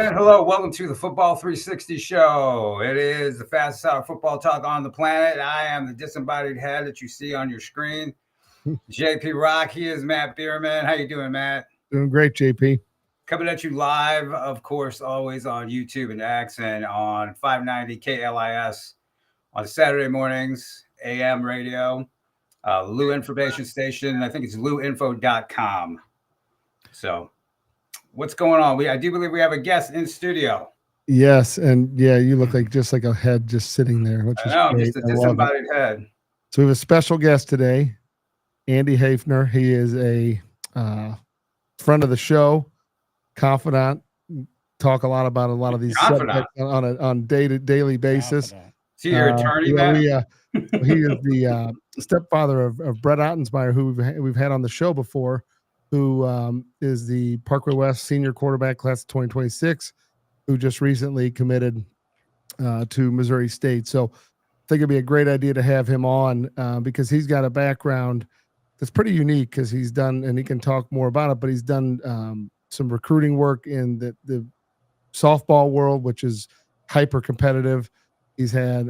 And hello, welcome to the Football 360 show. It is the fastest hour football talk on the planet. I am the disembodied head that you see on your screen. JP Rock, he is Matt Bierman. How you doing, Matt? Doing great, JP. Coming at you live, of course, always on YouTube and X and on 590 KLIS on Saturday mornings, AM radio, Lou Information Station. I think it's louinfo.com. So what's going on? I do believe we have a guest in studio. Yes, and yeah, you look like just like a head just sitting there, which is great. Just a disembodied head. So we have a special guest today, Andy Hafner. He is a friend of the show, confidant. Talk a lot about a lot of these subjects on a daily basis. Is he your attorney, man? He is the stepfather of Brett Ottensmeyer, who we've had on the show before, who is the Parkway West senior quarterback class of 2026, who just recently committed to Missouri State. So I think it'd be a great idea to have him on because he's got a background that's pretty unique because he's done, and he can talk more about it, but he's done some recruiting work in the softball world, which is hyper competitive. He's had,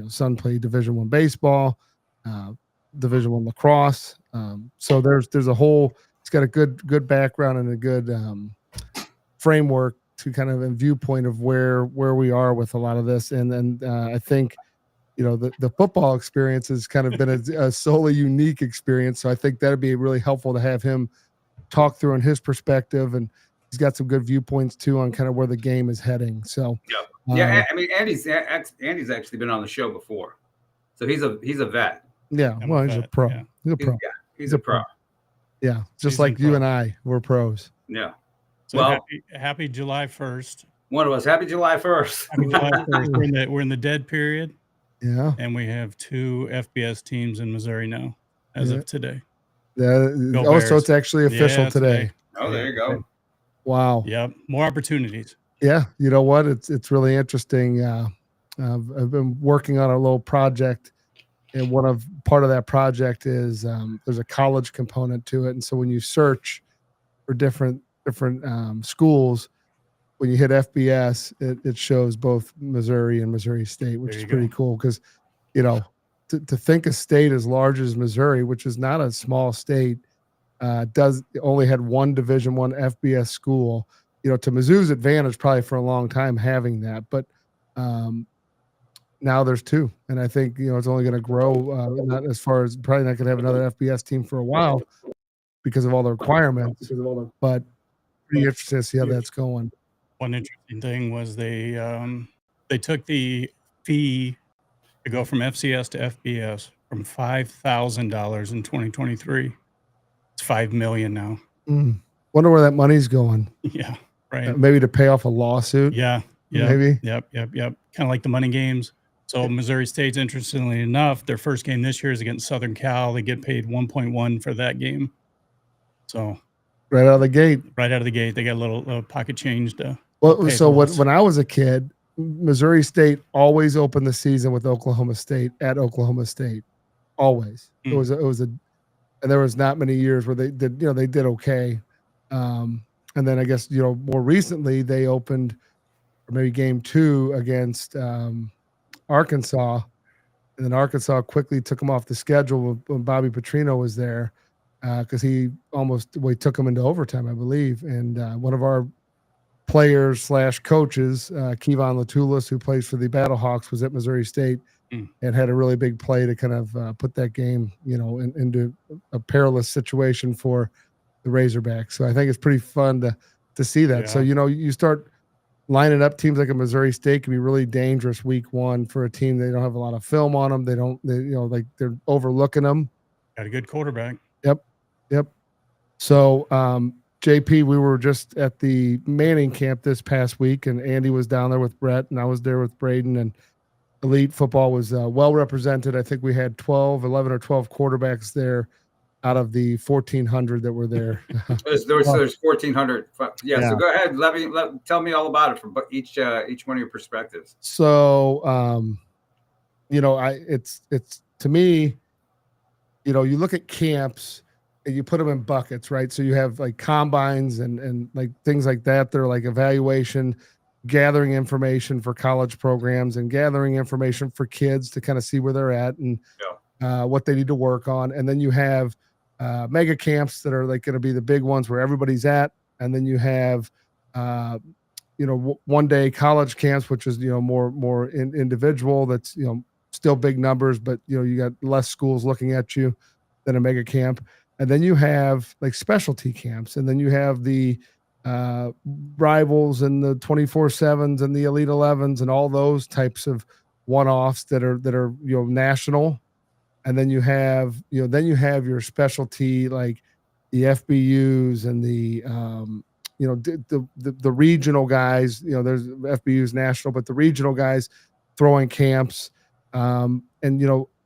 son play Division I baseball, Division I lacrosse. So there's a whole, it's got a good background and a good framework to kind of a viewpoint of where we are with a lot of this. And then I think, the football experience has kind of been a solely unique experience. So I think that'd be really helpful to have him talk through on his perspective. And he's got some good viewpoints too on kind of where the game is heading. So yeah, I mean, Andy's actually been on the show before, so he's a vet. Yeah, well, he's a pro. Yeah. He's a pro. Yeah, just like you and I, we're pros. Yeah. So happy July 1st. One of us. Happy July 1st. Happy July 1st. We're in the dead period. Yeah. And we have 2 FBS teams in Missouri now as of today. So it's actually official today. Oh, there you go. Wow. Yep. More opportunities. Yeah. You know what? It's really interesting. I've been working on a little project, and part of that project is there's a college component to it. And so when you search for different schools, when you hit FBS, it shows both Missouri and Missouri State, which is pretty cool because, to think a state as large as Missouri, which is not a small state, only had one Division I FBS school. To Mizzou's advantage, probably for a long time having that, but now there's 2, and I think it's only going to grow. Not as far as probably not going to have another FBS team for a while because of all the requirements. But pretty interesting to see how that's going. One interesting thing was they took the fee to go from FCS to FBS from $5,000 in 2023. It's $5 million now. Wonder where that money's going. Yeah, right. Maybe to pay off a lawsuit. Yeah. Maybe. Yep. Kind of like the money games. So Missouri State's, interestingly enough, their first game this year is against Southern Cal. They get paid 1.1 for that game. So right out of the gate, they got a little pocket change to. Well, so when I was a kid, Missouri State always opened the season with Oklahoma State at Oklahoma State. Always. It was and there was not many years where they did okay. And then I guess, more recently they opened maybe game 2 against Arkansas, and then Arkansas quickly took them off the schedule when Bobby Petrino was there because he took them into overtime, I believe. And one of our players / coaches, Kevon Latulis, who plays for the Battlehawks, was at Missouri State and had a really big play to kind of put that game, into a perilous situation for the Razorbacks. So I think it's pretty fun to see that. Yeah. So, you start lining up teams like a Missouri State can be really dangerous week 1 for a team. They don't have a lot of film on them. They're overlooking them. Got a good quarterback. Yep. So, JP, we were just at the Manning camp this past week, and Andy was down there with Brett, and I was there with Braden, and elite football was well represented. I think we had 11 or 12 quarterbacks there out of the 1,400 that were there. There's 1,400. Yeah. So go ahead. Tell me all about it from each one of your perspectives. So, it's to me, you look at camps and you put them in buckets, right? So you have like combines and like things like that. They're like evaluation. gathering information for college programs and gathering information for kids to kind of see where they're at and what they need to work on. And then you have mega camps that are like going to be the big ones where everybody's at. And then you have, one day college camps, which is, more individual. That's, still big numbers, but you got less schools looking at you than a mega camp. And then you have like specialty camps. And then you have the rivals and the 24/7s and the elite 11s and all those types of one-offs that are national. And then you have your specialty, like the FBUs and the regional guys. There's FBUs national, but the regional guys throwing camps.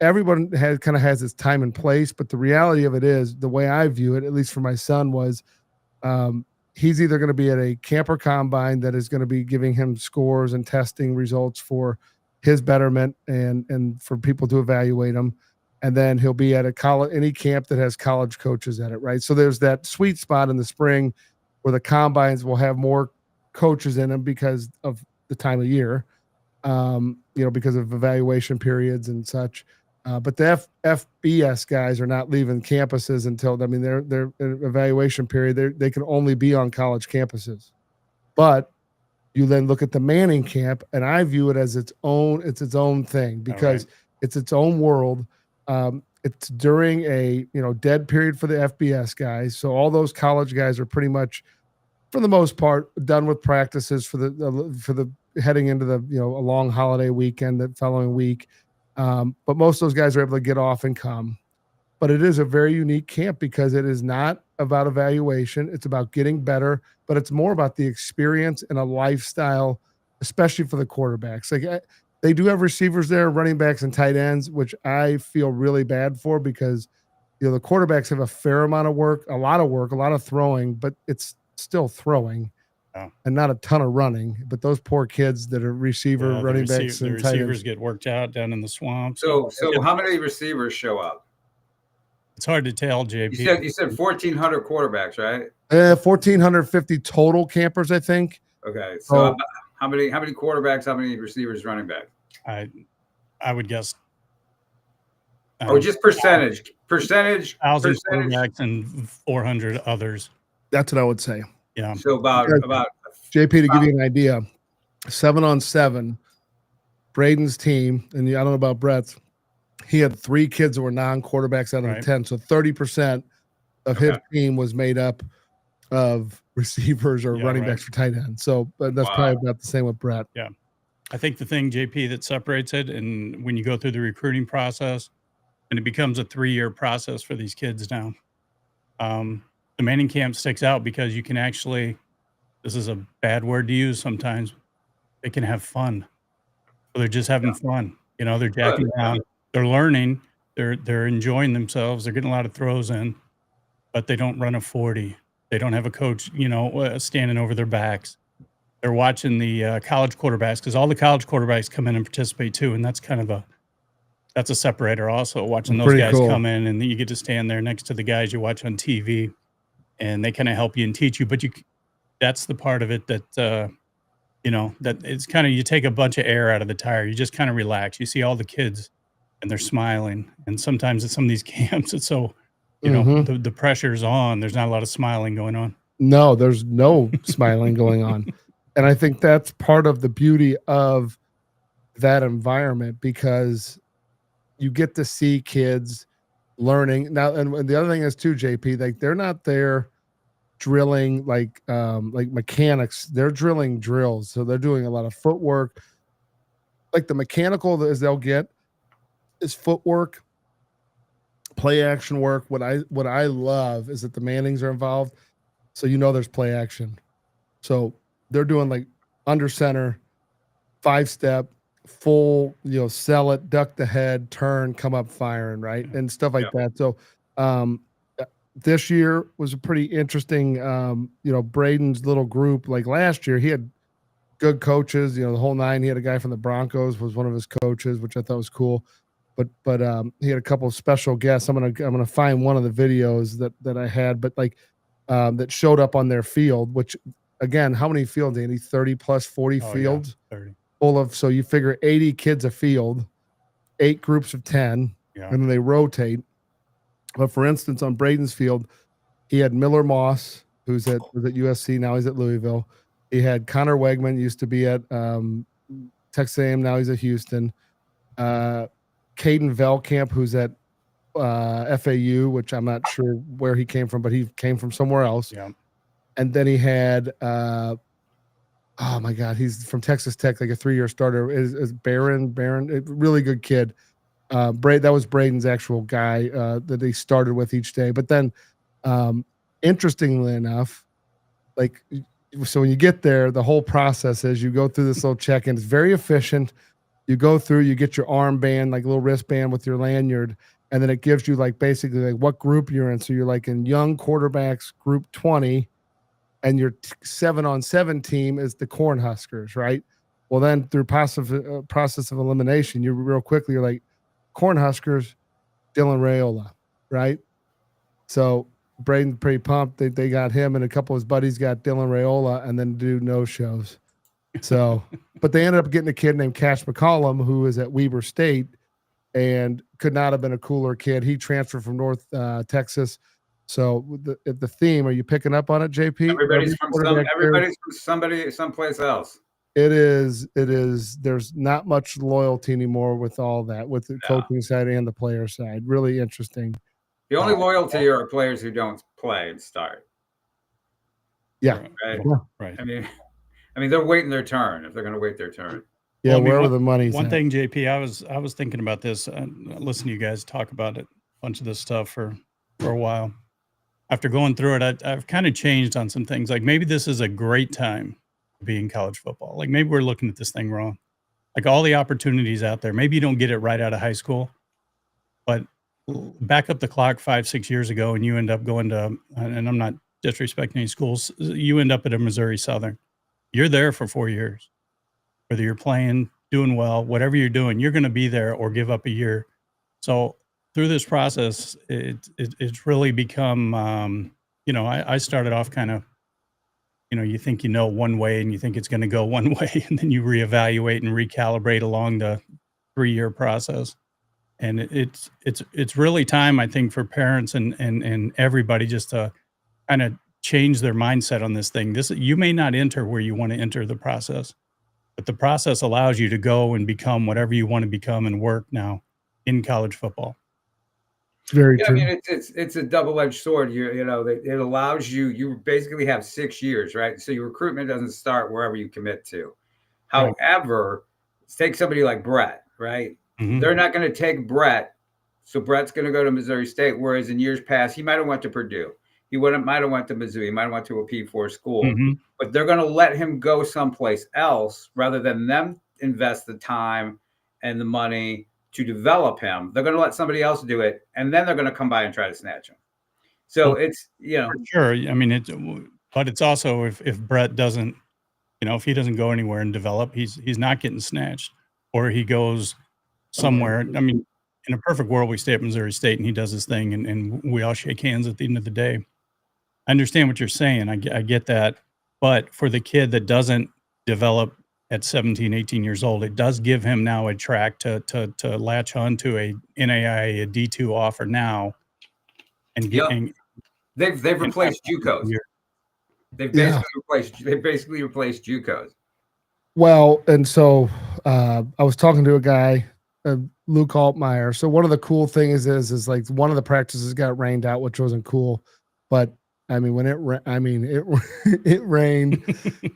Everyone has its time and place, but the reality of it is, the way I view it, at least for my son, was he's either going to be at a camper combine that is going to be giving him scores and testing results for his betterment and for people to evaluate him. And then he'll be at any camp that has college coaches at it, right? So there's that sweet spot in the spring where the combines will have more coaches in them because of the time of year, because of evaluation periods and such. But the FBS guys are not leaving campuses until, their evaluation period, they can only be on college campuses. But you then look at the Manning camp, and I view it as its own thing because it's its own world. It's during a dead period for the FBS guys, so all those college guys are pretty much, for the most part, done with practices for the heading into the a long holiday weekend the following week. But most of those guys are able to get off and come. But it is a very unique camp because it is not about evaluation. It's about getting better, but it's more about the experience and a lifestyle, especially for the quarterbacks. Like they do have receivers there, running backs and tight ends, which I feel really bad for because, the quarterbacks have a fair amount of work, a lot of throwing, but it's still throwing and not a ton of running. But those poor kids that are running backs and tight receivers ends get worked out down in the swamp. So how many receivers show up? It's hard to tell, JP. You said 1,400 quarterbacks, right? 1,450 total campers, I think. Okay. So how many quarterbacks, how many receivers, running back? I would guess. Or just percentage. 1,000 quarterbacks and 400 others. That's what I would say. Yeah. So about JP, to give you an idea, 7-on-7, Braden's team, and I don't know about Brett's, he had 3 kids that were non-quarterbacks out of the 10. So 30% of his team was made up of receivers or running backs for tight ends. So that's probably about the same with Brett. Yeah. I think the thing, JP, that separates it, and when you go through the recruiting process, and it becomes a 3-year process for these kids now, the Manning camp sticks out because you can actually, this is a bad word to use sometimes, they can have fun. So they're just having fun. They're jacking down. They're learning. They're enjoying themselves. They're getting a lot of throws in, but they don't run a 40. They don't have a coach, standing over their backs. They're watching the college quarterbacks because all the college quarterbacks come in and participate too, and that's kind of that's a separator also. Watching those guys come in, and then you get to stand there next to the guys you watch on TV, and they kind of help you and teach you. But that's the part of it that that it's kind of, you take a bunch of air out of the tire. You just kind of relax. You see all the kids, and they're smiling. And sometimes at some of these camps, it's so, the pressure's on. There's not a lot of smiling going on. No, there's no smiling going on. And I think that's part of the beauty of that environment because you get to see kids learning. Now, and the other thing is too, JP, like they're not there drilling like mechanics. They're drilling drills. So they're doing a lot of footwork. Like the mechanical as they'll get is footwork, play action work. What I love is that the Mannings are involved. So there's play action. So they're doing like under center, 5-step, full, sell it, duck the head, turn, come up firing, right? And stuff like that. So this year was a pretty interesting, Braden's little group. Like last year, he had good coaches, the whole 9. He had a guy from the Broncos was one of his coaches, which I thought was cool. But he had a couple of special guests. I'm gonna find one of the videos that I had, but like that showed up on their field, which again, how many fields, Andy? 30 plus 40 Oh, yeah, fields 30. full of, so you figure 80 kids a field, 8 groups of 10, Yeah. and then they rotate. But for instance, on Braden's field, he had Miller Moss, was at USC, now he's at Louisville. He had Connor Wegman, used to be at Texas A&M, now he's at Houston. Caden Velkamp, who's at FAU, which I'm not sure where he came from, but he came from somewhere else. Yeah. And then he had oh my God, he's from Texas Tech, like a 3-year starter. Is Barron, really good kid. That was Braden's actual guy that they started with each day. But then, interestingly enough, like, so when you get there, the whole process is you go through this little check-in. It's very efficient. You go through, you get your armband, like a little wristband with your lanyard, and then it gives you like basically like what group you're in. So you're like in young quarterbacks, group 20, and your 7-on-7 team is the Cornhuskers, right? Well, then through process of elimination, you real quickly, you're like, Cornhuskers, Dylan Raiola, right? So Braden's pretty pumped. They got him, and a couple of his buddies got Dylan Raiola, and then do no shows. So, but they ended up getting a kid named Cash McCollum, who is at Weber State, and could not have been a cooler kid. He transferred from North Texas. So the theme, are you picking up on it, JP? Everybody's from someplace else. It is. There's not much loyalty anymore with all that, with the coaching side and the player side. Really interesting. The only loyalty are players who don't play and start. Yeah. Right. I mean, they're waiting their turn if they're going to wait their turn. Yeah, well, wherever the money's one at. thing, JP, I was thinking about this. Listening to you guys talk about it, a bunch of this stuff for a while. After going through it, I've kind of changed on some things. Like maybe this is a great time to be in college football. Like maybe we're looking at this thing wrong. Like all the opportunities out there. Maybe you don't get it right out of high school, but back up the clock 5-6 years ago, and you end up going to, and I'm not disrespecting any schools, you end up at a Missouri Southern. You're there for 4 years. Whether you're playing, doing well, whatever you're doing, you're going to be there or give up a year. So through this process, it's really become, I started off kind of, you think one way and you think it's going to go one way, and then you reevaluate and recalibrate along the 3-year process. And it's really time, I think, for parents and everybody just to kind of change their mindset on this thing. You may not enter where you want to enter the process, but the process allows you to go and become whatever you want to become and work now in college football. Very true. I mean, it's a double-edged sword. It allows you basically have 6 years, right? So your recruitment doesn't start wherever you commit to. Right. However, take somebody like Brett, right? Mm-hmm. They're not going to take Brett. So Brett's going to go to Missouri State, whereas in years past, he might have went to Purdue. He might have went to Mizzou. He might have went to a P4 school. Mm-hmm. But they're going to let him go someplace else rather than them invest the time and the money to develop him. They're going to let somebody else do it, and then they're going to come by and try to snatch him. So it's, For sure. I mean, but it's also if Brett doesn't, if he doesn't go anywhere and develop, he's not getting snatched, or he goes somewhere. I mean, in a perfect world, we stay at Missouri State and he does his thing, and we all shake hands at the end of the day. I understand what you're saying. I get that. But for the kid that doesn't develop at 17, 18 years old, it does give him now a track to latch on to a NAIA, a D2 offer now. And they've replaced JUCOs. They've basically replaced JUCOs. Well, and so I was talking to a guy, Luke Altmaier. So one of the cool things is like one of the practices got rained out, which wasn't cool. But I mean, when it rained.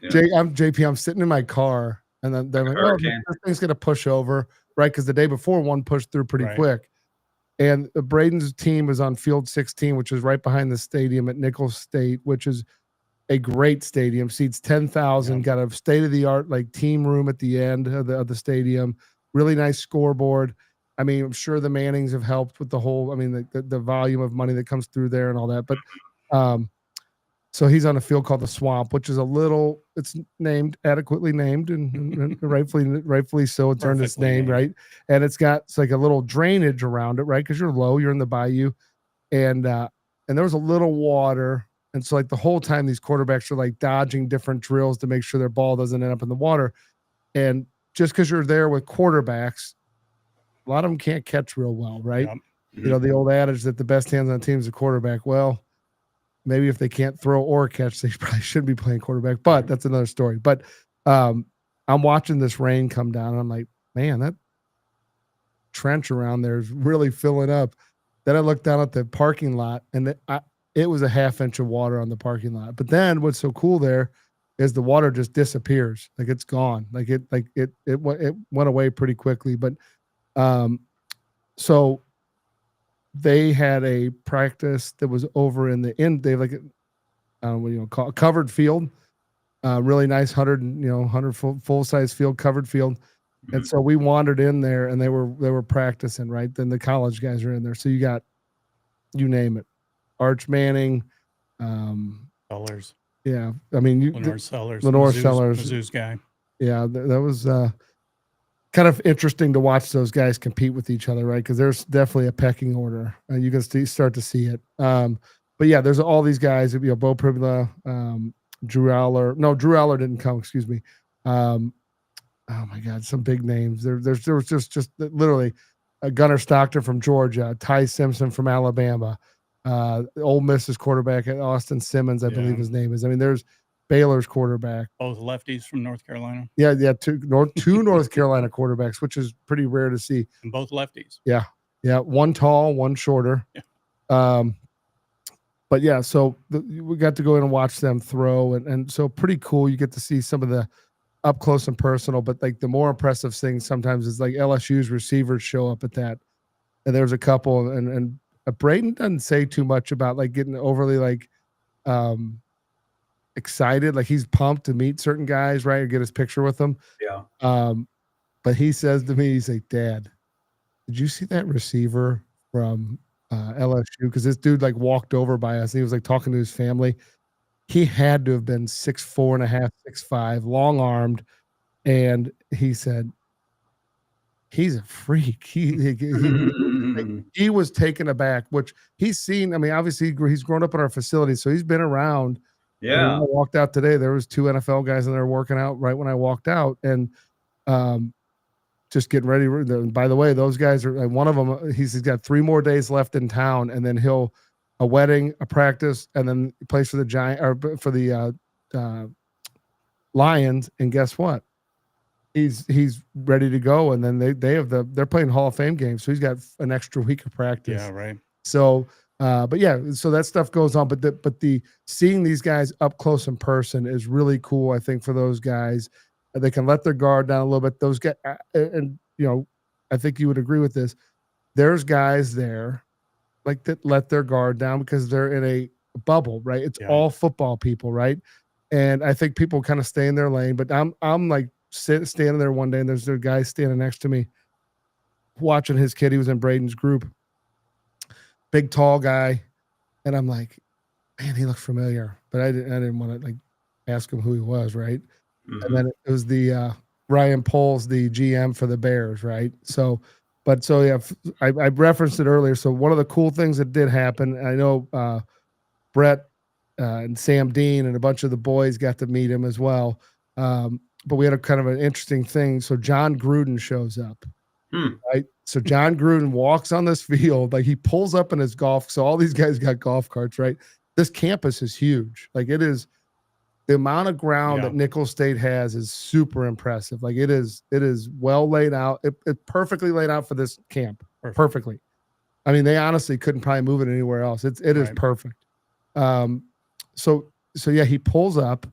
Yeah. I'm JP. I'm sitting in my car, and then they're like, "Oh, this thing's gonna push over," right? Because the day before, one pushed through pretty quick. And Braden's team is on Field 16, which is right behind the stadium at Nicholls State, which is a great stadium. Seats 10,000. Got a state of the art like team room at the end of the stadium. Really nice scoreboard. I mean, I'm sure the Mannings have helped with the whole. I mean, the volume of money that comes through there and all that, but. So he's on a field called the Swamp, which is it's adequately named and rightfully so. It's earned its name, right? And it's like a little drainage around it, right? Because you're low, you're in the bayou, and there was a little water And so like the whole time these quarterbacks are like dodging different drills to make sure their ball doesn't end up in the water. And just because you're there with quarterbacks, a lot of them can't catch real well, right? Yep. You know, the old adage that the best hands on the team is a quarterback. Well, maybe if they can't throw or catch, they probably shouldn't be playing quarterback, but that's another story. But I'm watching this rain come down and I'm like, man, that trench around there is really filling up. Then I looked down at the parking lot and it was a half inch of water on the parking lot. But then what's so cool there is the water just disappears. Like it's gone. It went away pretty quickly. But so they had a practice that was over in the end. They have like a covered field, really nice 100 full size field, covered field. And so we wandered in there and they were practicing, right? Then the college guys are in there. So you got, you name it, Arch Manning, Sellers. Yeah. I mean, Lenore Sellers. Mizzou's guy. Yeah. That was kind of interesting to watch those guys compete with each other, right? Because there's definitely a pecking order. You can start to see it. But yeah, there's all these guys, Bo Pribula, Drew Aller. No, Drew Aller didn't come, excuse me. Oh my God, some big names. There was just literally Gunnar Stockton from Georgia, Ty Simpson from Alabama, Ole Miss's quarterback, Austin Simmons, I believe his name is. I mean, there's Baylor's quarterback. Both lefties from North Carolina. Yeah, two North Carolina quarterbacks, which is pretty rare to see. And both lefties. Yeah, one tall, one shorter. Yeah. But yeah, so we got to go in and watch them throw, and so pretty cool. You get to see some of the up close and personal, but like the more impressive thing sometimes is like LSU's receivers show up at that. And there's a couple and Braden doesn't say too much about like getting overly like excited. Like he's pumped to meet certain guys, right? Or get his picture with them. Yeah. But he says to me, he's like, Dad, did you see that receiver from LSU? Because this dude like walked over by us and he was like talking to his family. He had to have been 6'4.5", 6'5", long armed, and he said, "He's a freak." He was taken aback, which he's seen. I mean, obviously he's grown up in our facility, so he's been around. Yeah. When I walked out today, there was 2 NFL guys in there working out right when I walked out, and just getting ready. By the way, those guys are. One of them, he's got 3 more days left in town, and then he'll. A wedding, a practice, and then he plays for the Lions. And guess what? He's ready to go. And then they're playing Hall of Fame games, so he's got an extra week of practice. Yeah, right. So, but yeah, so that stuff goes on. But the seeing these guys up close in person is really cool. I think for those guys, they can let their guard down a little bit. Those guys, and I think you would agree with this. There's guys there. Like that let their guard down because they're in a bubble, right? It's all football people, right? And I think people kind of stay in their lane. But I'm like standing there one day, and there's a guy standing next to me, watching his kid. He was in Braden's group, big tall guy, and I'm like, man, he looked familiar, but I didn't want to like ask him who he was, right? Mm-hmm. And then it was the Ryan Poles, the GM for the Bears, right? So yeah, I referenced it earlier. So one of the cool things that did happen, I know Brett and Sam Dean and a bunch of the boys got to meet him as well. But we had a kind of an interesting thing. So John Gruden shows up, right? So John Gruden walks on this field, like he pulls up in his golf. So all these guys got golf carts, right? This campus is huge. Like it is. The amount of ground that Nicholls State has is super impressive. Like it is well laid out. It perfectly laid out for this camp. Perfectly. I mean, they honestly couldn't probably move it anywhere else. It is perfect. So yeah, he pulls up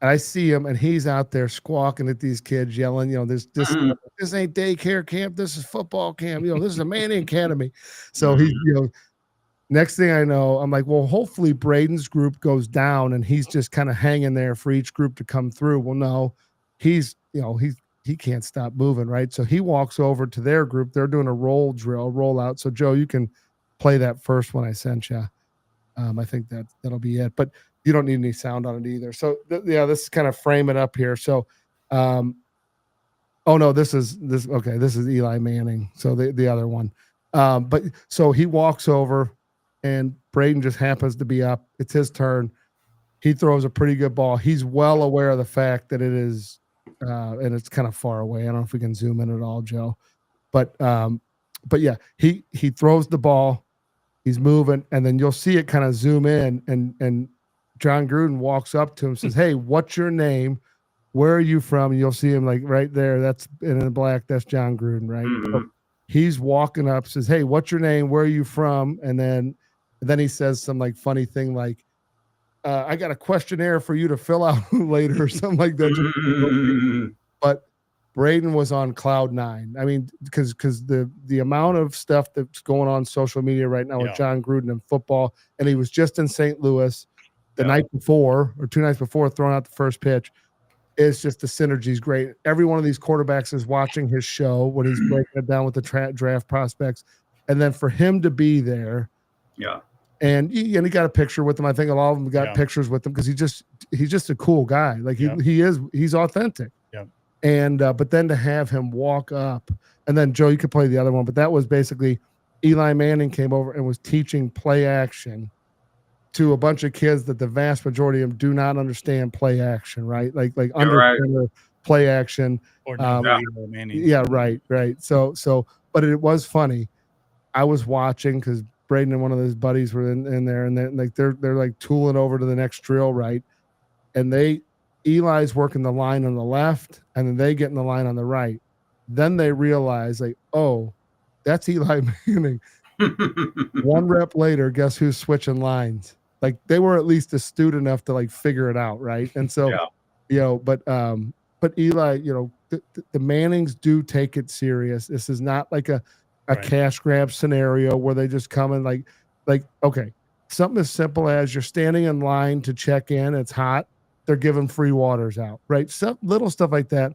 and I see him and he's out there squawking at these kids, yelling, this ain't daycare camp. This is football camp. This is a Manning Academy. So he's, next thing I know, I'm like, well, hopefully Braden's group goes down and he's just kind of hanging there for each group to come through. Well, no, he can't stop moving, right? So he walks over to their group. They're doing a roll out. So Joe, you can play that first one I sent you. I think that'll be it, but you don't need any sound on it either. So this is kind of frame it up here. So, oh no, this is Eli Manning. So the other one. But so he walks over, and Braden just happens to be up. It's his turn. He throws a pretty good ball. He's well aware of the fact that it is, and it's kind of far away. I don't know if we can zoom in at all, Joe, but yeah, he throws the ball. He's moving, and then you'll see it kind of zoom in, and John Gruden walks up to him and says, "Hey, what's your name? Where are you from?" And you'll see him like right there. That's in the black. That's John Gruden, right? So he's walking up, says, "Hey, what's your name? Where are you from?" And then he says some like funny thing like, "I got a questionnaire for you to fill out later," or something like that. But Braden was on cloud nine. I mean, because the amount of stuff that's going on social media right now with John Gruden and football, and he was just in St. Louis the night before or 2 nights before throwing out the first pitch. It's just the synergy's great. Every one of these quarterbacks is watching his show when he's breaking it down with the draft prospects, and then for him to be there, and he got a picture with him. I think a lot of them got pictures with him because he's just a cool guy. Like he's authentic. And but then to have him walk up, and then Joe, you could play the other one, but that was basically Eli Manning came over and was teaching play action to a bunch of kids that the vast majority of them do not understand play action, right? Like under play action. Or right. So, but it was funny. I was watching because Braden and one of his buddies were in there, and they're like tooling over to the next drill, right? And Eli's working the line on the left, and then they get in the line on the right. Then they realize, like, oh, that's Eli Manning. One rep later, guess who's switching lines? Like, they were at least astute enough to like figure it out, right? And so, but Eli, the Mannings do take it serious. This is not like a cash grab scenario where they just come and like okay, something as simple as you're standing in line to check in, it's hot. They're giving free waters out, right? Some little stuff like that.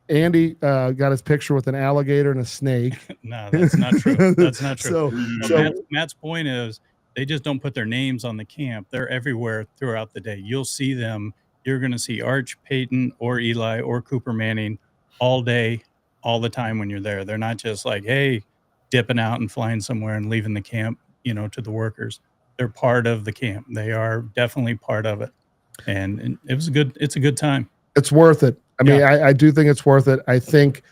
Andy got his picture with an alligator and a snake. No, that's not true. That's not true. So Matt's point is they just don't put their names on the camp. They're everywhere throughout the day. You'll see them. You're going to see Arch, Peyton, or Eli, or Cooper Manning all day, all the time when you're there. They're not just like, hey, dipping out and flying somewhere and leaving the camp, to the workers. They're part of the camp. They are definitely part of it. And it's a good time. It's worth it. I mean, I do think it's worth it. I think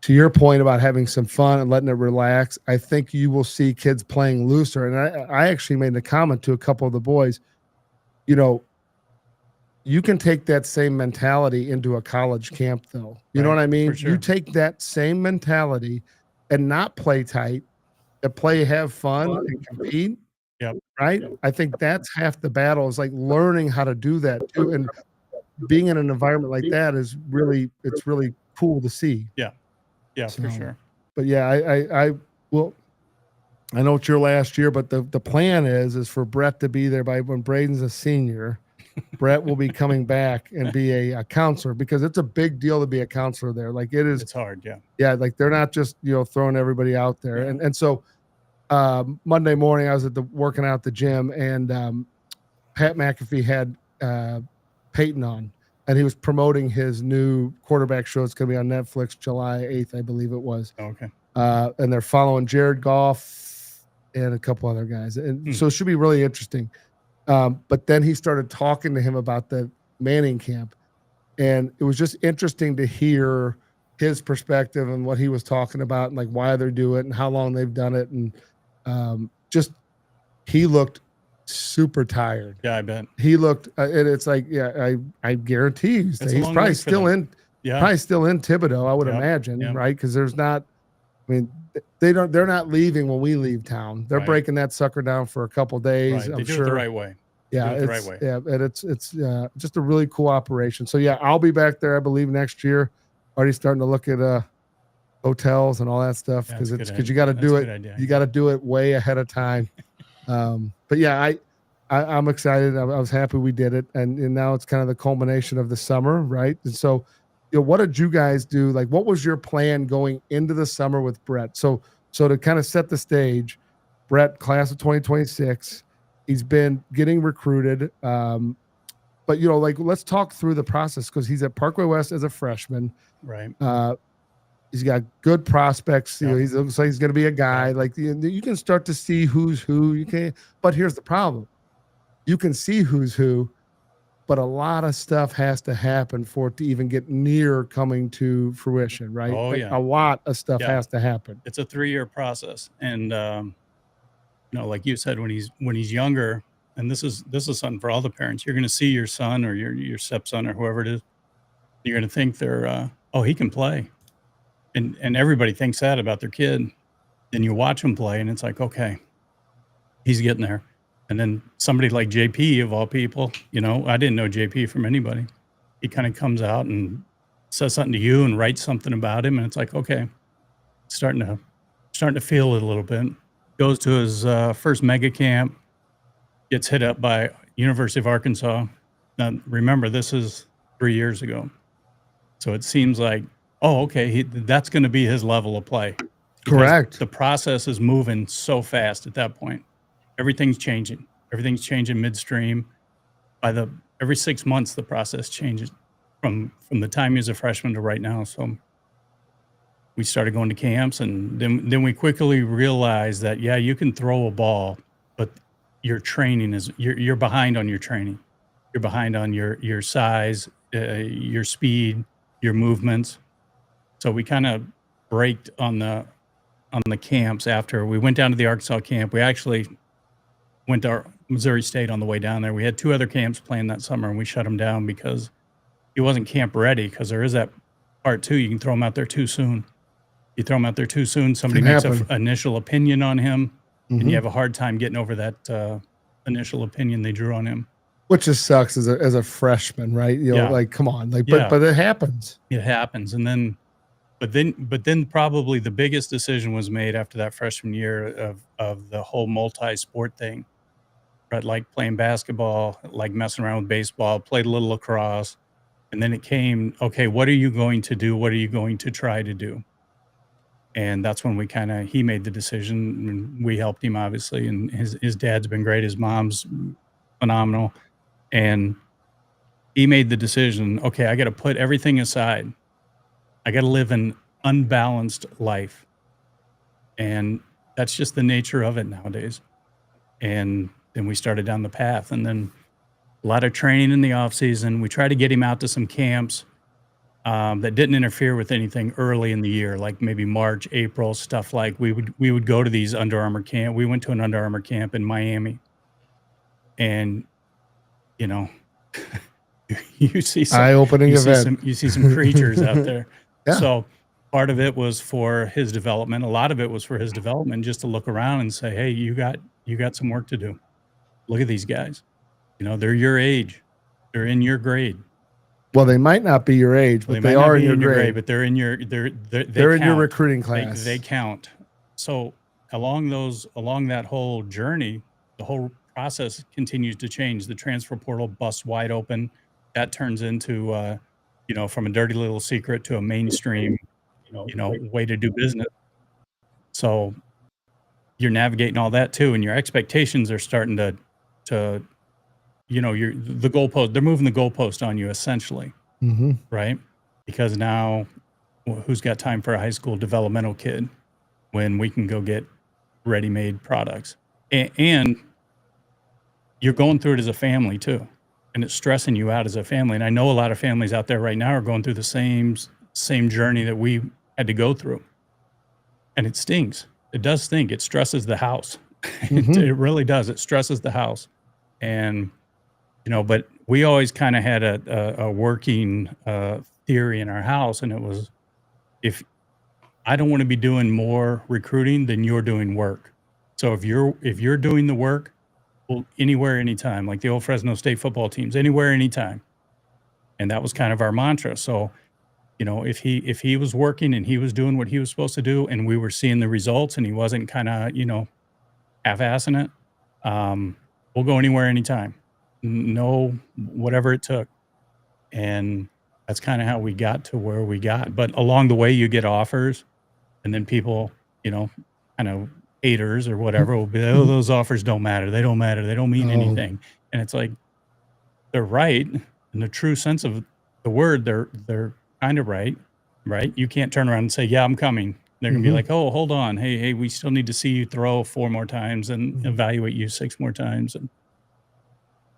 to your point about having some fun and letting it relax, I think you will see kids playing looser. And I actually made a comment to a couple of the boys, you can take that same mentality into a college camp though. You know what I mean? Sure. You take that same mentality and not play tight, and have fun and compete. Right. I think that's half the battle is like learning how to do that too. And being in an environment like that is really cool to see. Yeah, for sure. But yeah, I know it's your last year, but the plan is for Brett to be there by when Braden's a senior. Brett will be coming back and be a counselor because it's a big deal to be a counselor there. Like it is. It's hard. Yeah. Yeah. Like they're not just, throwing everybody out there. And so Monday morning I was working out at the gym, and Pat McAfee had Peyton on, and he was promoting his new quarterback show. It's going to be on Netflix July 8th, I believe it was. Okay. And they're following Jared Goff and a couple other guys. And so it should be really interesting. But then he started talking to him about the Manning camp, and it was just interesting to hear his perspective and what he was talking about and like why they're doing it and how long they've done it. And he looked super tired. Yeah, I bet he looked, and it's like, I guarantee he's probably still in Thibodeau, I would imagine, right? Because there's not, I mean, they're not leaving when we leave town. They're breaking that sucker down for a couple days. Right. They do it the right way. Yeah, and it's just a really cool operation. So yeah, I'll be back there, I believe, next year. Already starting to look at hotels and all that stuff because you got to do it. You got to do it way ahead of time. But yeah, I'm excited. I was happy we did it, and now it's kind of the culmination of the summer, right? And so, what did you guys do? Like, what was your plan going into the summer with Brett? So to kind of set the stage, Brett, class of 2026, he's been getting recruited. But let's talk through the process because he's at Parkway West as a freshman. Right. He's got good prospects. He looks like he's going to be a guy. Like you can start to see who's who. You can, but here's the problem: you can see who's who, but a lot of stuff has to happen for it to even get near coming to fruition, right? Oh, Like, yeah. a lot of stuff Yeah. has to happen. It's a 3-year process. And, like you said, when he's younger, and this is something for all the parents, you're going to see your son or your stepson or whoever it is. You're going to think they're, oh, he can play. And everybody thinks that about their kid. Then you watch him play and it's like, okay, he's getting there. And then somebody like JP, of all people, I didn't know JP from anybody. He kind of comes out and says something to you and writes something about him. And it's like, okay, starting to feel it a little bit. Goes to his first mega camp, gets hit up by University of Arkansas. Now, remember, this is 3 years ago. So it seems like, oh, okay, that's going to be his level of play. Because Correct. the process is moving so fast at that point. Everything's changing. Everything's changing midstream. Every 6 months, the process changes from the time he was a freshman to right now. So we started going to camps, and then we quickly realized that, yeah, you can throw a ball, but your training you're behind on your training. You're behind on your size, your speed, your movements. So we kind of braked on the camps after we went down to the Arkansas camp. We actually went to Missouri State on the way down there. We had 2 other camps planned that summer, and we shut them down because he wasn't camp ready, because there is that part too. You can throw him out there too soon. You throw him out there too soon, somebody makes an initial opinion on him, and you have a hard time getting over that initial opinion they drew on him. Which just sucks as a freshman, right? Like, come on, like, but it happens. It happens. And then, but then probably the biggest decision was made after that freshman year of the whole multi-sport thing, right? Like playing basketball, like messing around with baseball, played a little lacrosse. And then it came, okay, what are you going to do? What are you going to try to do? And that's when he made the decision, and we helped him, obviously. And his dad's been great. His mom's phenomenal. And he made the decision, okay, I got to put everything aside. I got to live an unbalanced life. And that's just the nature of it nowadays. And then we started down the path, and then a lot of training in the off season. We tried to get him out to some camps that didn't interfere with anything early in the year, like maybe March, April, stuff like we would go to these Under Armour camp. We went to an Under Armour camp in Miami, and you see some eye-opening event. You see some creatures out there. Yeah. So part of it was for his development. A lot of it was for his development, just to look around and say, hey, you got some work to do. Look at these guys. They're your age. They're in your grade. Well, they might not be your age, but they are in your grade. But they're in your they're in your recruiting class. They count. So along that whole journey, the whole process continues to change. The transfer portal busts wide open. That turns into from a dirty little secret to a mainstream way to do business. So you're navigating all that too, and your expectations are starting to the goalpost. They're moving the goalpost on you, essentially, right? Because now, who's got time for a high school developmental kid when we can go get ready-made products? And you're going through it as a family too, and it's stressing you out as a family. And I know a lot of families out there right now are going through the same journey that we had to go through, and it stings. It does stink. It stresses the house. It really does. It stresses the house. And but we always kind of had a working theory in our house, and it was, if I don't want to be doing more recruiting than you're doing work. So if you're doing the work, well, anywhere, anytime, like the old Fresno State football teams, anywhere, anytime. And that was kind of our mantra. So, if he was working and he was doing what he was supposed to do, and we were seeing the results, and he wasn't kind of half-assing it, we'll go anywhere, anytime. No, whatever it took. And that's kind of how we got to where we got. But along the way, you get offers, and then people, kind of haters or whatever will be, oh, those offers don't matter. They don't matter. They don't mean anything. And it's like, they're right. In the true sense of the word, they're kind of right? You can't turn around and say, yeah, I'm coming. They're going to be like, oh, hold on. Hey, we still need to see you throw 4 more times and evaluate you 6 more times. And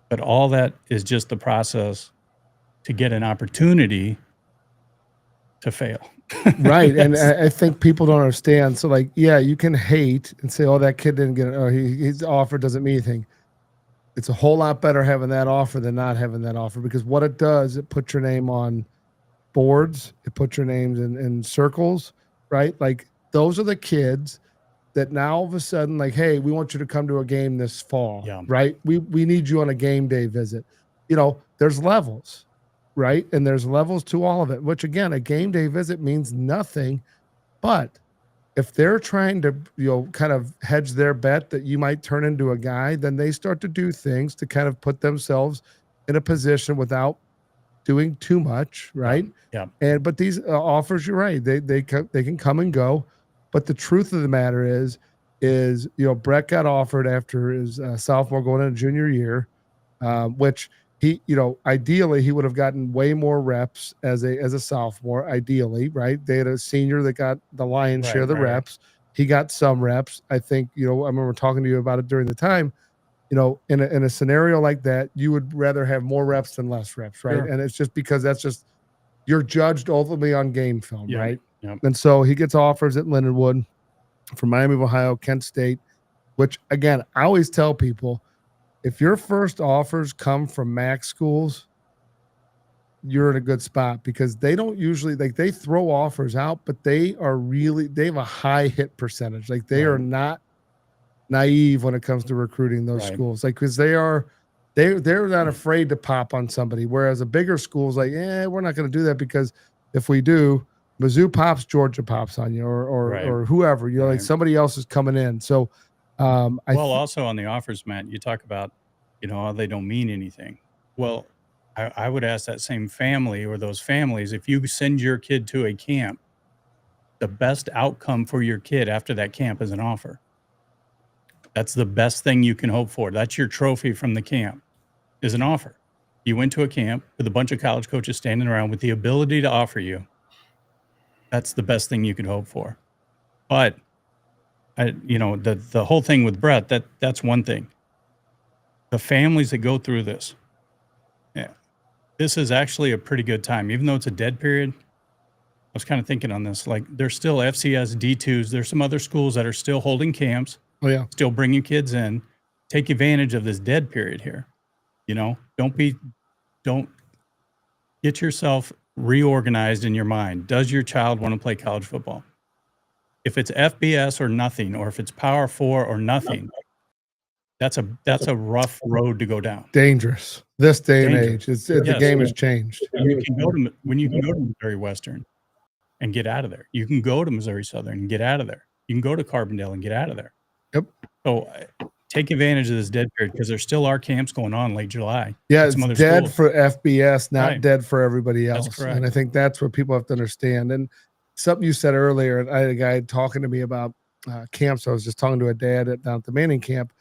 But all that is just the process to get an opportunity to fail. Right. And That's- I think people don't understand. So, like, yeah, you can hate and say, oh, that kid didn't get it, or his offer doesn't mean anything. It's a whole lot better having that offer than not having that offer, because what it does, it puts your name on boards, it puts your names in circles, right? Like, those are the kids that now all of a sudden, like, hey, we want you to come to a game this fall, Yeah. right? We need you on a game day visit. You know, there's levels, right? And there's levels to all of it, which again, a game day visit means nothing. But if they're trying to, kind of hedge their bet that you might turn into a guy, then they start to do things to kind of put themselves in a position without doing too much, right? Yeah. But these offers, you're right, they can come and go. But the truth of the matter is Brett got offered after his sophomore going into junior year, which he, ideally he would have gotten way more reps as a sophomore, ideally, right? They had a senior that got the lion's share of the Right. reps. He got some reps. I think, I remember talking to you about it during the time. In a scenario like that, you would rather have more reps than less reps, right? Sure. And it's just because you're judged ultimately on game film, Yeah. right? Yeah. And so he gets offers at Lindenwood, from Miami of Ohio, Kent State, which again, I always tell people, if your first offers come from MAC schools, you're in a good spot, because they don't usually, like, they throw offers out, but they have a high hit percentage. Like, they are Right. not naive when it comes to recruiting those Right. schools, like, because they're not afraid to pop on somebody, whereas a bigger school's like, we're not going to do that, because if we do, Mizzou pops, Georgia pops on you, Right. or whoever, like, Right. somebody else is coming in. So also on the offers, Matt, you talk about, how they don't mean anything. Well, I would ask that same family or those families, if you send your kid to a camp, the best outcome for your kid after that camp is an offer. That's the best thing you can hope for. That's your trophy from the camp, is an offer. You went to a camp with a bunch of college coaches standing around with the ability to offer you. That's the best thing you could hope for. But the whole thing with Brett, that's one thing. The families that go through this, this is actually a pretty good time, even though it's a dead period. I was kind of thinking on this, like, there's still FCS D2s. There's some other schools that are still holding camps. Oh yeah, still bringing kids in. Take advantage of this dead period here. Don't get yourself reorganized in your mind. Does your child want to play college football? If it's FBS or nothing, or if it's Power 4 or nothing, that's a rough road to go down. dangerous this day and Dangerous. age. The game has changed. When you can go to Missouri Western and get out of there. You can go to Missouri Southern and get out of there. You can go to Carbondale and get out of there. Yep. So take advantage of this dead period, because there still are camps going on late July. Yeah, at some it's other dead schools. for FBS, not Right. dead for everybody That's else. correct. And I think that's what people have to understand. And something you said earlier, and I had a guy talking to me about camps. I was just talking to a dad down at the Manning camp,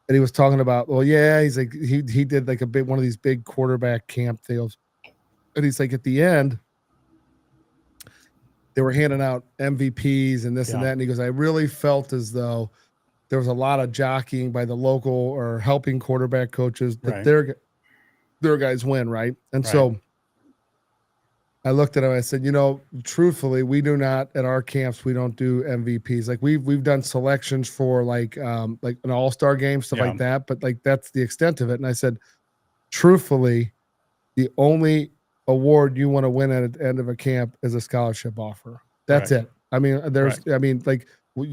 and he was talking about, well, yeah, he's like, he did like one of these big quarterback camp deals. And he's like, at the end, they were handing out MVPs and this and Yeah. that. And he goes, I really felt as though there was a lot of jockeying by the local or helping quarterback coaches that Right. their guys win, right? And Right. so I looked at him, I said, truthfully, we do not, at our camps, we don't do MVPs. Like, we've done selections for like an all-star game, stuff Yeah. like that, but like, that's the extent of it. And I said, truthfully, the only award you want to win at the end of a camp is a scholarship offer. That's Correct. it. I mean,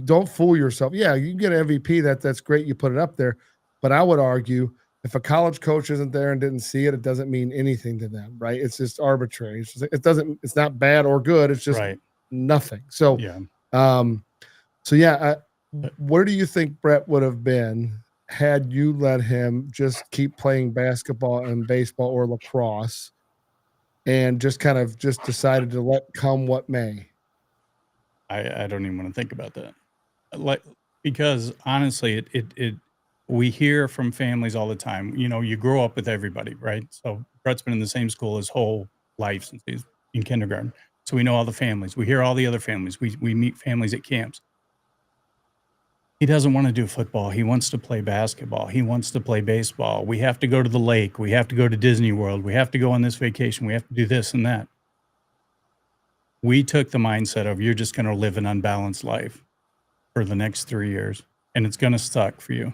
don't fool yourself. Yeah, you can get an MVP. That's great. You put it up there, but I would argue, if a college coach isn't there and didn't see it, it doesn't mean anything to them, right? It's just arbitrary. It's not bad or good. It's just Right. nothing. So, Yeah. where do you think Brett would have been had you let him just keep playing basketball and baseball or lacrosse, and just kind of just decided to let come what may? I don't even want to think about that. Because honestly, we hear from families all the time. You grow up with everybody, right? So Brett's been in the same school his whole life since he's in kindergarten. So we know all the families. We hear all the other families. We meet families at camps. He doesn't want to do football. He wants to play basketball. He wants to play baseball. We have to go to the lake. We have to go to Disney World. We have to go on this vacation. We have to do this and that. We took the mindset of you're just going to live an unbalanced life for the next 3 years, and it's going to suck for you.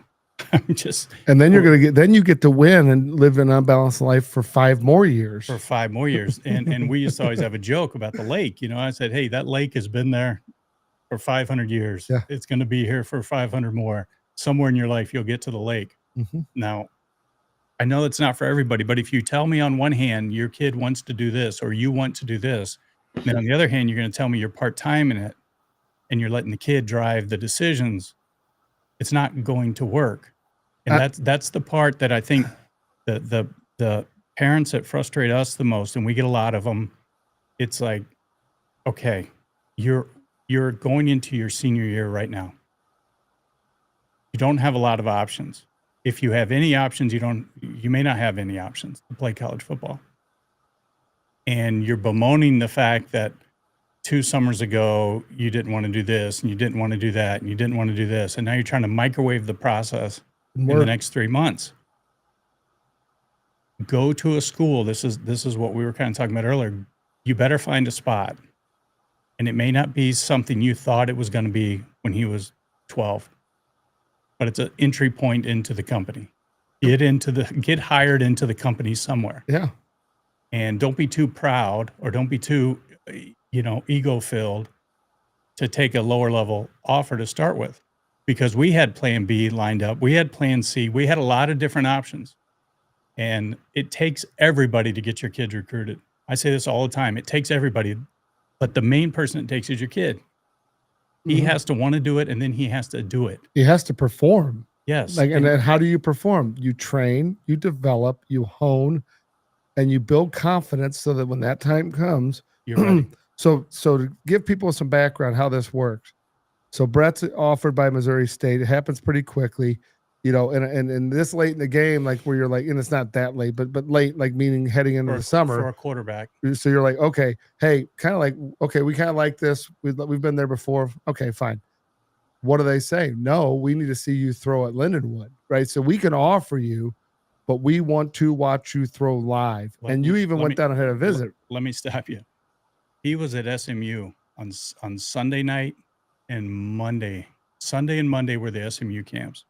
I'm just And then you get to win and live an unbalanced life for 5 more years. for 5 more years. And we used to always have a joke about the lake. You know, I said, hey, that lake has been there for 500 years. Yeah. It's going to be here for 500 more. Somewhere in your life, you'll get to the lake. Mhm. Now, I know it's not for everybody, but if you tell me on one hand, your kid wants to do this, or you want to do this, then on the other hand, you're going to tell me you're part-time in it and you're letting the kid drive the decisions, it's not going to work. And that's the part that I think the parents that frustrate us the most, and we get a lot of them. It's like, okay, you're going into your senior year right now. You don't have a lot of options. If you have any options, you may not have any options to play college football. And you're bemoaning the fact that 2 summers ago, you didn't want to do this and you didn't want to do that and you didn't want to do this. And now you're trying to microwave the process in the next 3 months. Go to a school. This is what we were kind of talking about earlier. You better find a spot. And it may not be something you thought it was going to be when he was 12, but it's an entry point into the company. Get hired into the company somewhere. Yeah. And don't be too proud or don't be too, ego filled to take a lower level offer to start with, because we had plan B lined up. We had plan C. We had a lot of different options, and it takes everybody to get your kids recruited. I say this all the time. It takes everybody, but the main person it takes is your kid. He has to want to do it, and then he has to do it. He has to perform. Yes. And then how do you perform? You train, you develop, you hone, and you build confidence so that when that time comes, you're ready. So to give people some background how this works. So Brett's offered by Missouri State. It happens pretty quickly, and this late in the game, like where you're like, and it's not that late, but late, like meaning heading into the summer for a quarterback. So you're like, okay, hey, kind of like, okay, we kind of like this. We've been there before. Okay, fine. What do they say? No, we need to see you throw at Lindenwood, right? So we can offer you, but we want to watch you throw live. And you even went down and had a visit. Let me stop you. He was at SMU on Sunday night and Monday. Sunday and Monday were the SMU camps.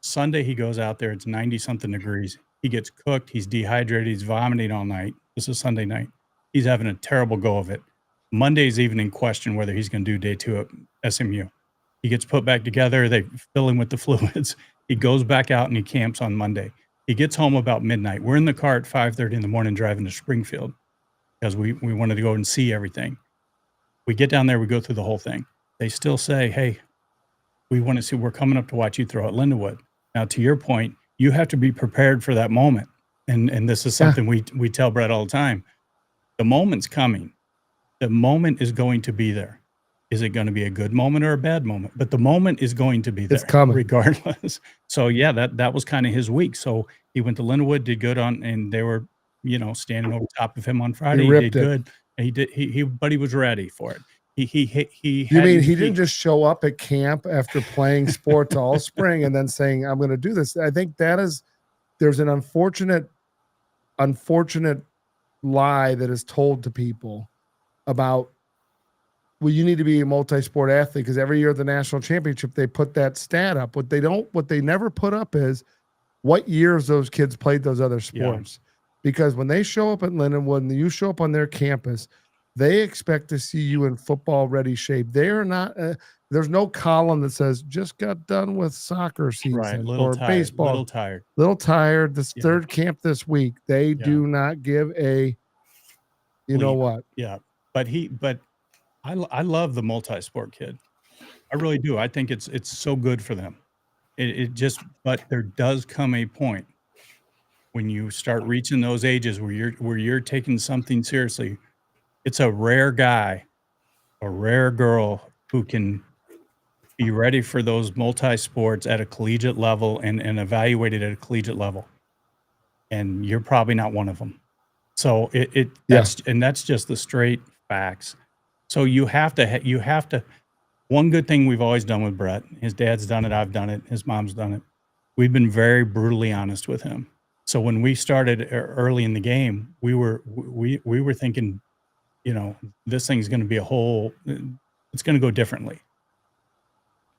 Sunday, he goes out there. It's 90-something degrees. He gets cooked. He's dehydrated. He's vomiting all night. This is Sunday night. He's having a terrible go of it. Monday's even in question whether he's going to do day 2 at SMU. He gets put back together. They fill him with the fluids. He goes back out and he camps on Monday. He gets home about midnight. We're in the car at 5:30 in the morning driving to Springfield because we wanted to go and see everything. We get down there. We go through the whole thing. They still say, hey, we want to see, we're coming up to watch you throw at Lindenwood. Now, to your point, you have to be prepared for that moment. And this is something we tell Brett all the time. The moment's coming. The moment is going to be there. Is it going to be a good moment or a bad moment? But the moment is going to be there. It's coming. Regardless. So yeah, that was kind of his week. So he went to Lindenwood, did good and they were, standing over top of him on Friday. He did good. And but he was ready for it. He didn't just show up at camp after playing sports all spring and then saying, I'm going to do this. I think there's an unfortunate lie that is told to people about, well, you need to be a multi-sport athlete because every year at the national championship, they put that stat up. What they never put up is what years those kids played those other sports. Yeah. Because when they show up at Lindenwood and you show up on their campus, they expect to see you in football ready shape. They are not, there's no column that says just got done with soccer season or tired, baseball. Little tired. This third camp this week. They do not give a, know what? Yeah. But I love the multi-sport kid. I really do. I think it's so good for them. But there does come a point when you start reaching those ages where you're taking something seriously. It's a rare guy, a rare girl who can be ready for those multi-sports at a collegiate level and evaluated at a collegiate level. And you're probably not one of them. So that's just the straight facts. So you have to One good thing we've always done with Brett, his dad's done it, I've done it, his mom's done it. We've been very brutally honest with him. So when we started early in the game, we were thinking, you know, this thing's going to be it's going to go differently.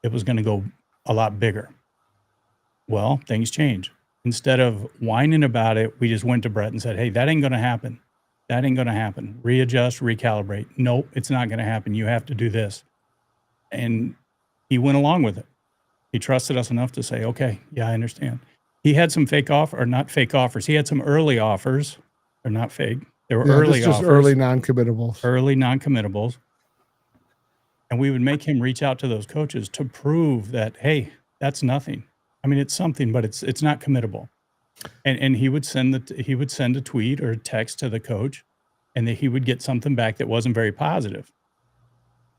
It was going to go a lot bigger. Well, things change. Instead of whining about it, we just went to Brett and said, hey, that ain't going to happen. That ain't going to happen. Readjust, recalibrate. Nope, it's not going to happen. You have to do this. And he went along with it. He trusted us enough to say, okay, yeah, I understand. He had some not fake offers. He had some early offers. They're not fake. They were early just offers. early non-committables. Early non-committables. And we would make him reach out to those coaches to prove that, hey, that's nothing. I mean, it's something, but it's not committable. And he would send a tweet or a text to the coach, and that he would get something back that wasn't very positive.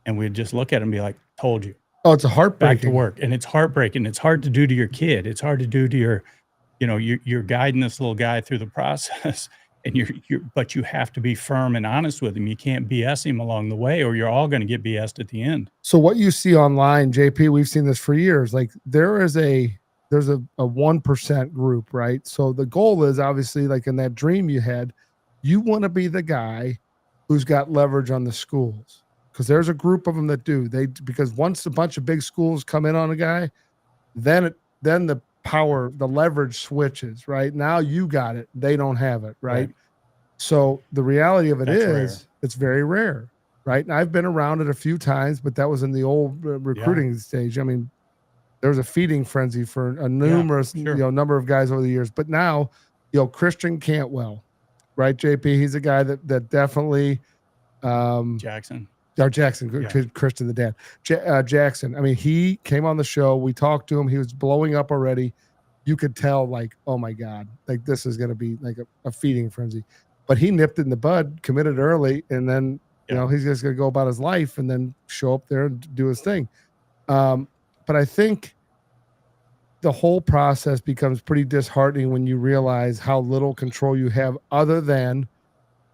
And we'd just look at him and be like, told you. Oh, it's a heartbreaking. Back to work. And it's heartbreaking. It's hard to do to your kid. It's hard to do to your, you know, you're guiding this little guy through the process, and but you have to be firm and honest with him. You can't BS him along the way, or you're all going to get BS'd at the end. So what you see online, JP, we've seen this for years. Like there's a 1% group, right? So the goal is obviously, like in that dream you had, you want to be the guy who's got leverage on the schools, because there's a group of them that do. Because once a bunch of big schools come in on a guy, then the power, the leverage switches, right? Now you got it. They don't have it, right? So the reality of it is it's very rare, right? And I've been around it a few times, but that was in the old recruiting stage. I mean, there was a feeding frenzy for a numerous, number of guys over the years. But now, Christian Cantwell, right, JP? He's a guy that definitely Jackson. Christian the dad. Jackson. I mean, he came on the show. We talked to him. He was blowing up already. You could tell, like, oh my God, like this is going to be like a feeding frenzy. But he nipped it in the bud, committed early, and then he's just going to go about his life and then show up there and do his thing. But I think the whole process becomes pretty disheartening when you realize how little control you have other than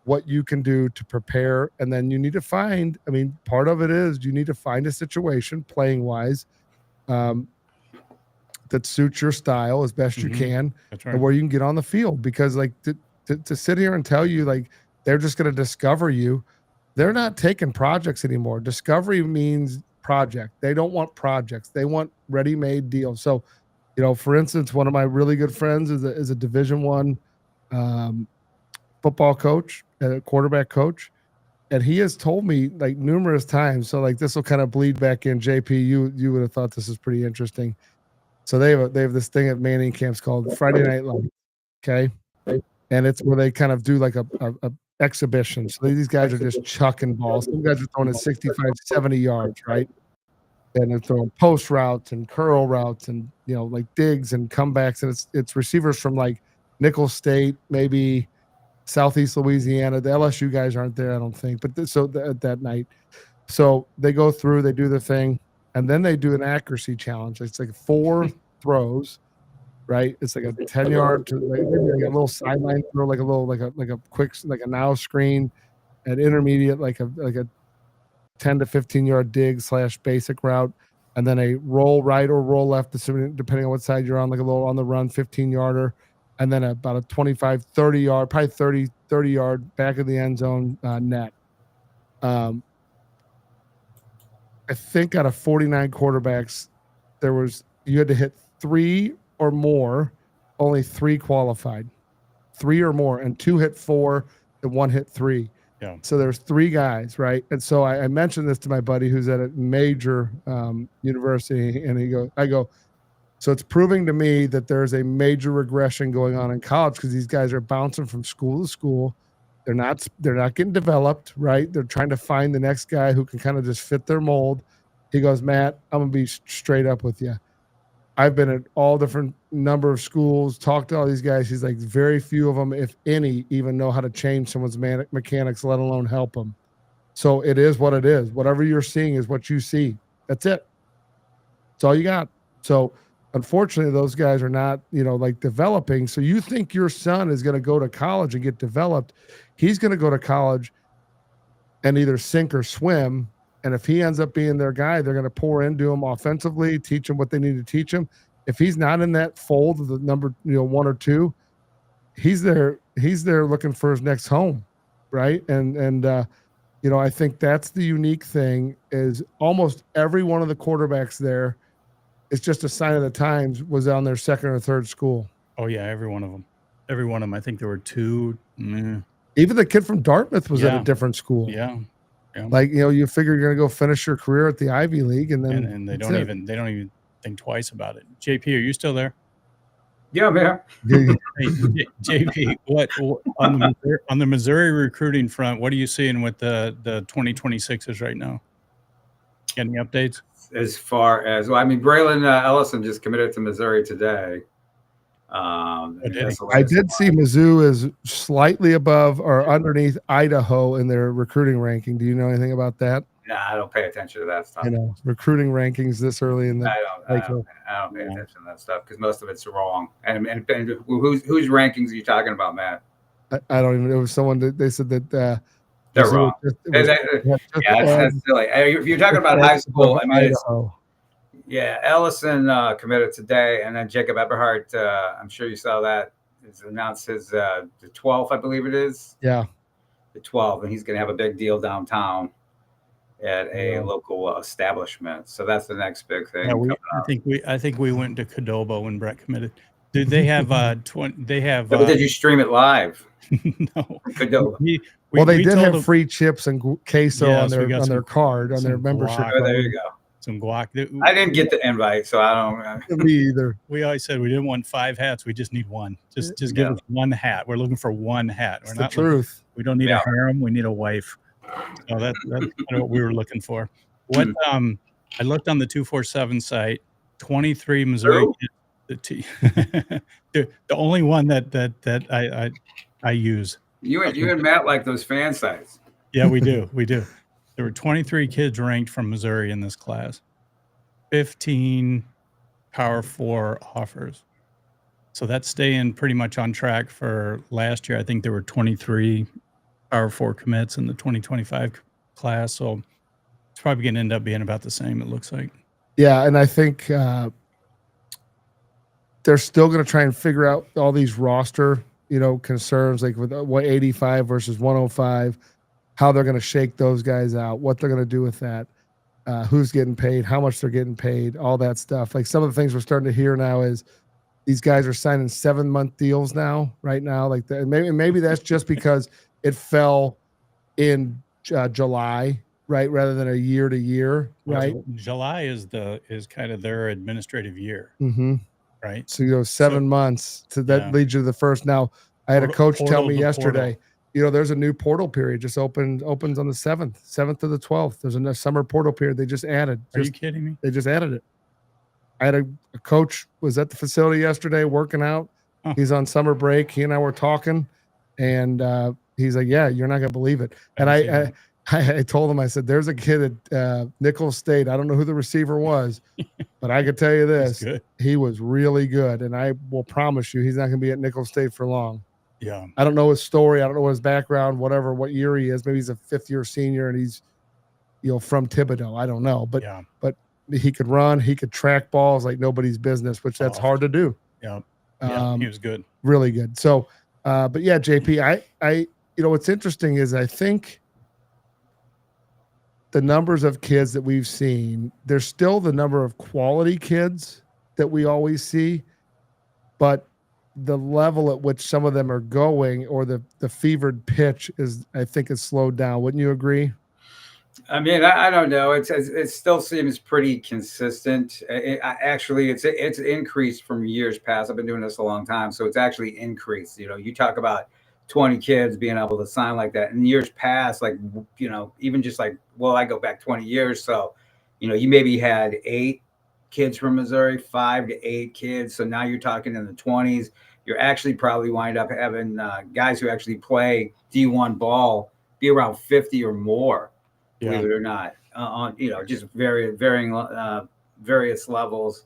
what you can do to prepare. And then you need to find, I mean, part of it is you need to find a situation playing wise that suits your style as best you can. That's right. And where you can get on the field, because like to sit here and tell you like they're just going to discover you, they're not taking projects anymore. Discovery means project. They don't want projects. They want ready-made deals. So, for instance, one of my really good friends is a Division I football coach, a quarterback coach, and he has told me like numerous times. So like this will kind of bleed back in. JP, you would have thought this is pretty interesting. So they have this thing at Manning camps called Friday Night Lights. Okay, and it's where they kind of do like a exhibition. So these guys are just chucking balls. Some guys are throwing it 65, 70 yards, right? And they're throwing post routes and curl routes and, like digs and comebacks. And it's receivers from like Nicholls State, maybe Southeast Louisiana. The LSU guys aren't there, I don't think. But that night. So they go through, they do their thing, and then they do an accuracy challenge. It's like 4 throws. Right, it's like a 10-yard to like a little sideline throw, like a quick like a now screen, at intermediate like a 10 to 15-yard dig / basic route, and then a roll right or roll left, depending on what side you're on, like a little on the run 15-yarder, and then about a 25, 30-yard, probably 30-yard back of the end zone net. I think out of 49 quarterbacks, you had to hit 3 or more, only 3 qualified, 3 or more, and 2 hit 4 and 1 hit 3. Yeah. So there's 3 guys, right? And so I mentioned this to my buddy who's at a major university, and I go, so it's proving to me that there's a major regression going on in college, because these guys are bouncing from school to school. They're not getting developed, right? They're trying to find the next guy who can kind of just fit their mold. He goes, Matt, I'm gonna be straight up with you. I've been at all different number of schools, talked to all these guys. He's like, very few of them, if any, even know how to change someone's mechanics, let alone help them. So it is what it is. Whatever you're seeing is what you see. That's it. That's all you got. So unfortunately, those guys are not, like developing. So you think your son is going to go to college and get developed. He's going to go to college and either sink or swim, And if he ends up being their guy, they're going to pour into him offensively, teach him what they need to teach him. If he's not in that fold of the number, 1 or 2, he's there looking for his next home, right? And I think that's the unique thing is almost every one of the quarterbacks there, it's just a sign of the times, was on their second or third school. Oh yeah, every one of them. I think there were 2. Even the kid from Dartmouth was at a different school. Yeah. Like, you figure you're going to go finish your career at the Ivy League, and then and they don't even think twice about it. JP, are you still there? Yeah, man. Hey, JP, what on the Missouri recruiting front? What are you seeing with the 2026s right now? Any updates? As far as Braylon Ellison just committed to Missouri today. I did see Mizzou is slightly above or underneath Idaho in their recruiting ranking. Do you know anything about that? No, I don't pay attention to that stuff. Recruiting rankings this early in the. I don't pay attention to that stuff because most of it's wrong. And whose rankings are you talking about, Matt? I don't even. It was someone that they said that they're wrong. That's silly. If you're talking about high school, Ellison committed today, and then Jacob Eberhardt. I'm sure you saw that. He's announced his the 12th, I believe it is. Yeah, the 12th, and he's going to have a big deal downtown at a local establishment. So that's the next big thing. Yeah, I think we went to Cadobo when Brett committed. Did they have They have. Did you stream it live? No. Cadobo. They did have free chips and queso on their card, on their membership. Oh, there you go. Some guac. I didn't get the invite, so I don't. Me either. We always said we didn't want 5 hats. We just need one. Just give us one hat. We're looking for one hat. It's the truth. We don't need a harem. We need a wife. So that's kind of what we were looking for. What I looked on the 247 site. 23 Missouri kids. The only one that I use. You and Matt like those fan sites. Yeah, we do. We do. There were 23 kids ranked from Missouri in this class, 15 Power 4 offers. So that's staying pretty much on track for last year. I think there were 23 Power 4 commits in the 2025 class. So it's probably going to end up being about the same, it looks like. Yeah, and I think they're still going to try and figure out all these roster, concerns, like with 85 versus 105. How they're going to shake those guys out, what they're going to do with that, who's getting paid, how much they're getting paid, all that stuff. Like some of the things we're starting to hear now is these guys are signing 7-month deals right now. Like maybe that's just because it fell in July, right, rather than a year to year, right? July is kind of their administrative year, right? So 7 months. So that leads you to the first. Now I had a coach tell me yesterday. There's a new portal period just opens on the 7th to the 12th. There's a summer portal period they just added. Are you kidding me? They just added it. I had a coach was at the facility yesterday working out. Huh. He's on summer break. He and I were talking, and he's like, "Yeah, you're not gonna believe it." And I told him, I said, "There's a kid at Nicholls State. I don't know who the receiver was, but I could tell you this: he was really good, and I will promise you, he's not gonna be at Nicholls State for long." Yeah. I don't know his story. I don't know his background, whatever, what year he is. Maybe he's a 5th-year senior and he's, from Thibodaux. I don't know. But he could run. He could track balls like nobody's business, which that's hard to do. Yeah. He was good. Really good. So, but yeah, JP, I what's interesting is I think the numbers of kids that we've seen, there's still the number of quality kids that we always see, but the level at which some of them are going, or the fevered pitch I think is slowed down. Wouldn't you agree? I mean, I don't know. It still seems pretty consistent. It's increased from years past. I've been doing this a long time, so it's actually increased. You talk about 20 kids being able to sign like that in years past, like even just like, well, I go back 20 years, so you maybe had 8 kids from Missouri, 5 to 8 kids. So now you're talking in the 20s. You're actually probably wind up having guys who actually play D1 ball be around 50 or more, believe it or not, on just varying various levels.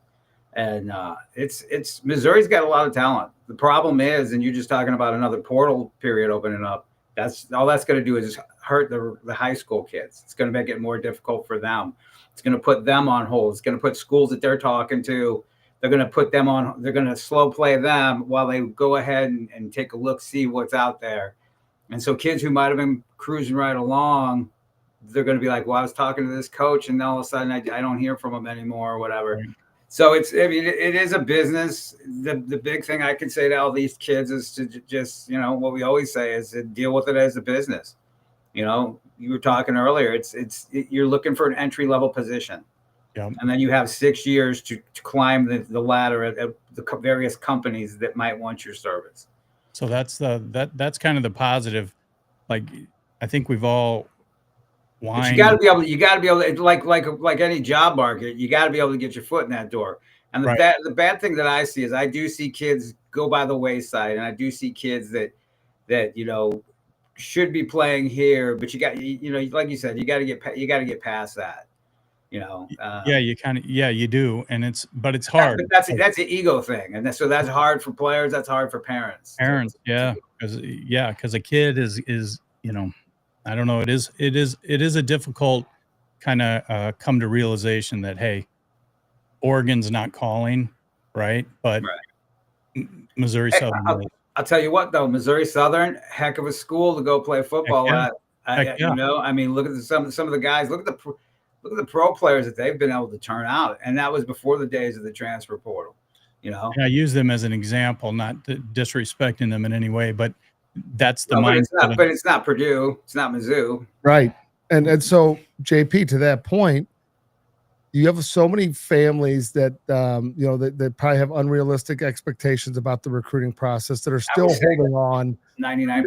And it's Missouri's got a lot of talent. The problem is, and you're just talking about another portal period opening up, That's all that's going to do is hurt the high school kids. It's going to make it more difficult for them. It's going to put them on hold. It's going to put schools that they're talking to. They're going to put them on. They're going to slow play them while they go ahead and take a look, see what's out there. And so kids who might have been cruising right along, they're going to be like, well, I was talking to this coach and all of a sudden I don't hear from him anymore or whatever. Right. So it is a business. The big thing I can say to all these kids is to just, what we always say is to deal with it as a business. You were talking earlier, you're looking for an entry level position. Yeah. And then you have 6 years to climb the ladder at the various companies that might want your service. So that's kind of the positive. Like, I think we've all whined. You got to be able to, like any job market, you got to be able to get your foot in that door. And the bad thing that I see is I do see kids go by the wayside, and I do see kids that should be playing here, but like you said, you got to get past that. You do, and it's hard. But that's an ego thing, and so that's hard for players. That's hard for parents. Because a kid is I don't know. It is a difficult kind of come to realization that, hey, Oregon's not calling, right? But Missouri Southern. I'll tell you what, though, Missouri Southern, heck of a school to go play football at. I mean, look at some of the guys. Look at the pro players that they've been able to turn out, and that was before the days of the transfer portal. And I use them as an example, not disrespecting them in any way, but that's the mindset. But it's not Purdue, it's not Mizzou, right? And so, JP, to that point, you have so many families that that probably have unrealistic expectations about the recruiting process that are still holding on. 99%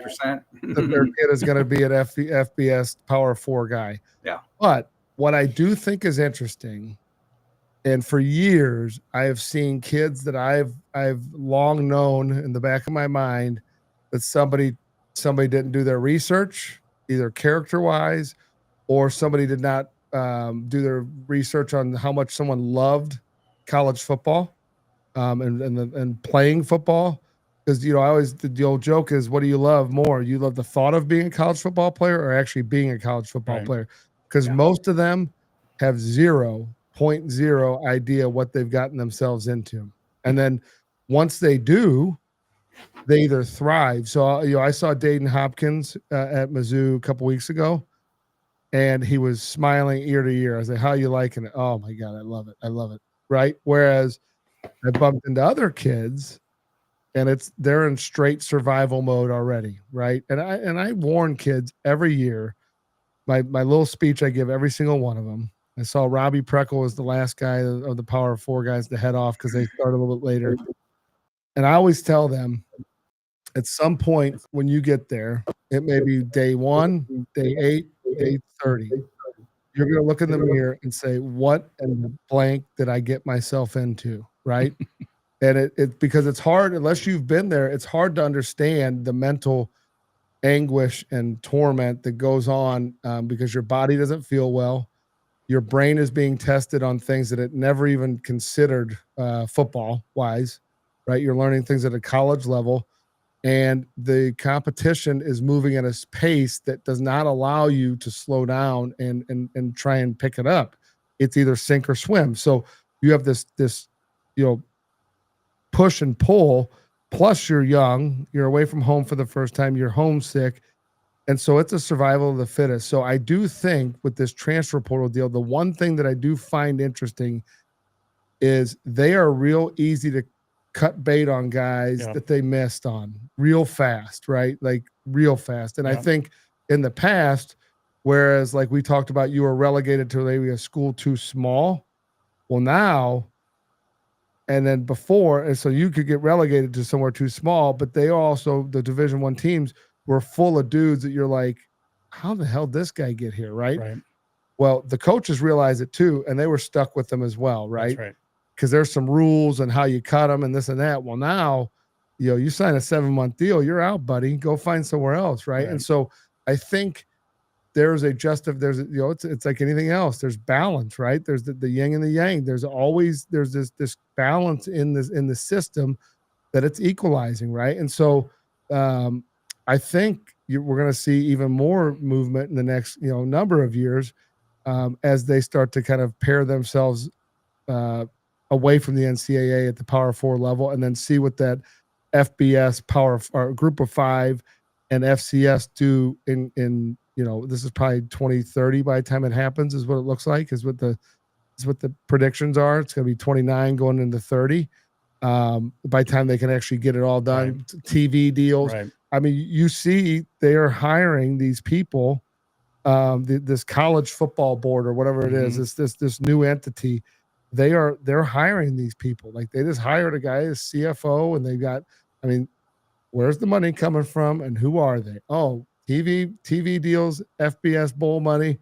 that their kid is going to be an FBS Power 4 guy. Yeah, but what I do think is interesting, and for years I have seen kids that I've long known in the back of my mind that somebody didn't do their research, either character-wise, or somebody did not do their research on how much someone loved college football and playing football. Because the old joke is, what do you love more? You love the thought of being a college football player or actually being a college football player? Because most of them have 0.0 idea what they've gotten themselves into. And then once they do, they either thrive. So, I saw Dayton Hopkins at Mizzou a couple weeks ago, and he was smiling ear to ear. I was like, how are you liking it? Oh, my God, I love it. I love it. Right? Whereas I bumped into other kids, and they're in straight survival mode already, right? And I warn kids every year. My little speech I give every single one of them. I saw Robbie Preckle was the last guy of the Power 4 guys to head off because they started a little bit later. And I always tell them, at some point when you get there, it may be day 1, day 8, day 30. You're going to look in the mirror and say, what in the blank did I get myself into, right? And it because it's hard, unless you've been there, it's hard to understand the mental anguish and torment that goes on because your body doesn't feel well. Your brain is being tested on things that it never even considered football wise, right? You're learning things at a college level, and the competition is moving at a pace that does not allow you to slow down and try and pick it up. It's either sink or swim. So you have this push and pull. Plus, you're young, you're away from home for the first time, you're homesick. And so it's a survival of the fittest. So I do think with this transfer portal deal, the one thing that I do find interesting is they are real easy to cut bait on guys that they missed on real fast, right? Like real fast. And I think in the past, whereas like we talked about, you were relegated to maybe a school too small. Well, now, and then before, and so you could get relegated to somewhere too small, but they also, the Division I teams were full of dudes that you're like, how the hell did this guy get here, right? Well, the coaches realized it too, and they were stuck with them as well, right? That's right. Because there's some rules and how you cut them and this and that. Well, now, you sign a 7-month deal, you're out, buddy. Go find somewhere else, right? And so I think it's like anything else. There's balance, right? There's the yin and the yang. There's this balance in the system that it's equalizing, right? And so I think we're going to see even more movement in the next number of years as they start to kind of pair themselves away from the NCAA at the Power 4 level, and then see what that FBS Power or Group of 5 and FCS do in this is probably 2030 by the time it happens, is what it looks like, is what the predictions are. It's going to be 29 going into 30 by the time they can actually get it all done. Right. TV deals. Right. I mean, you see they are hiring these people, this college football board or whatever it is, this new entity. They're hiring these people. Like, they just hired a guy as CFO, and they've got, I mean, where's the money coming from and who are they? Oh, TV deals, FBS bowl money.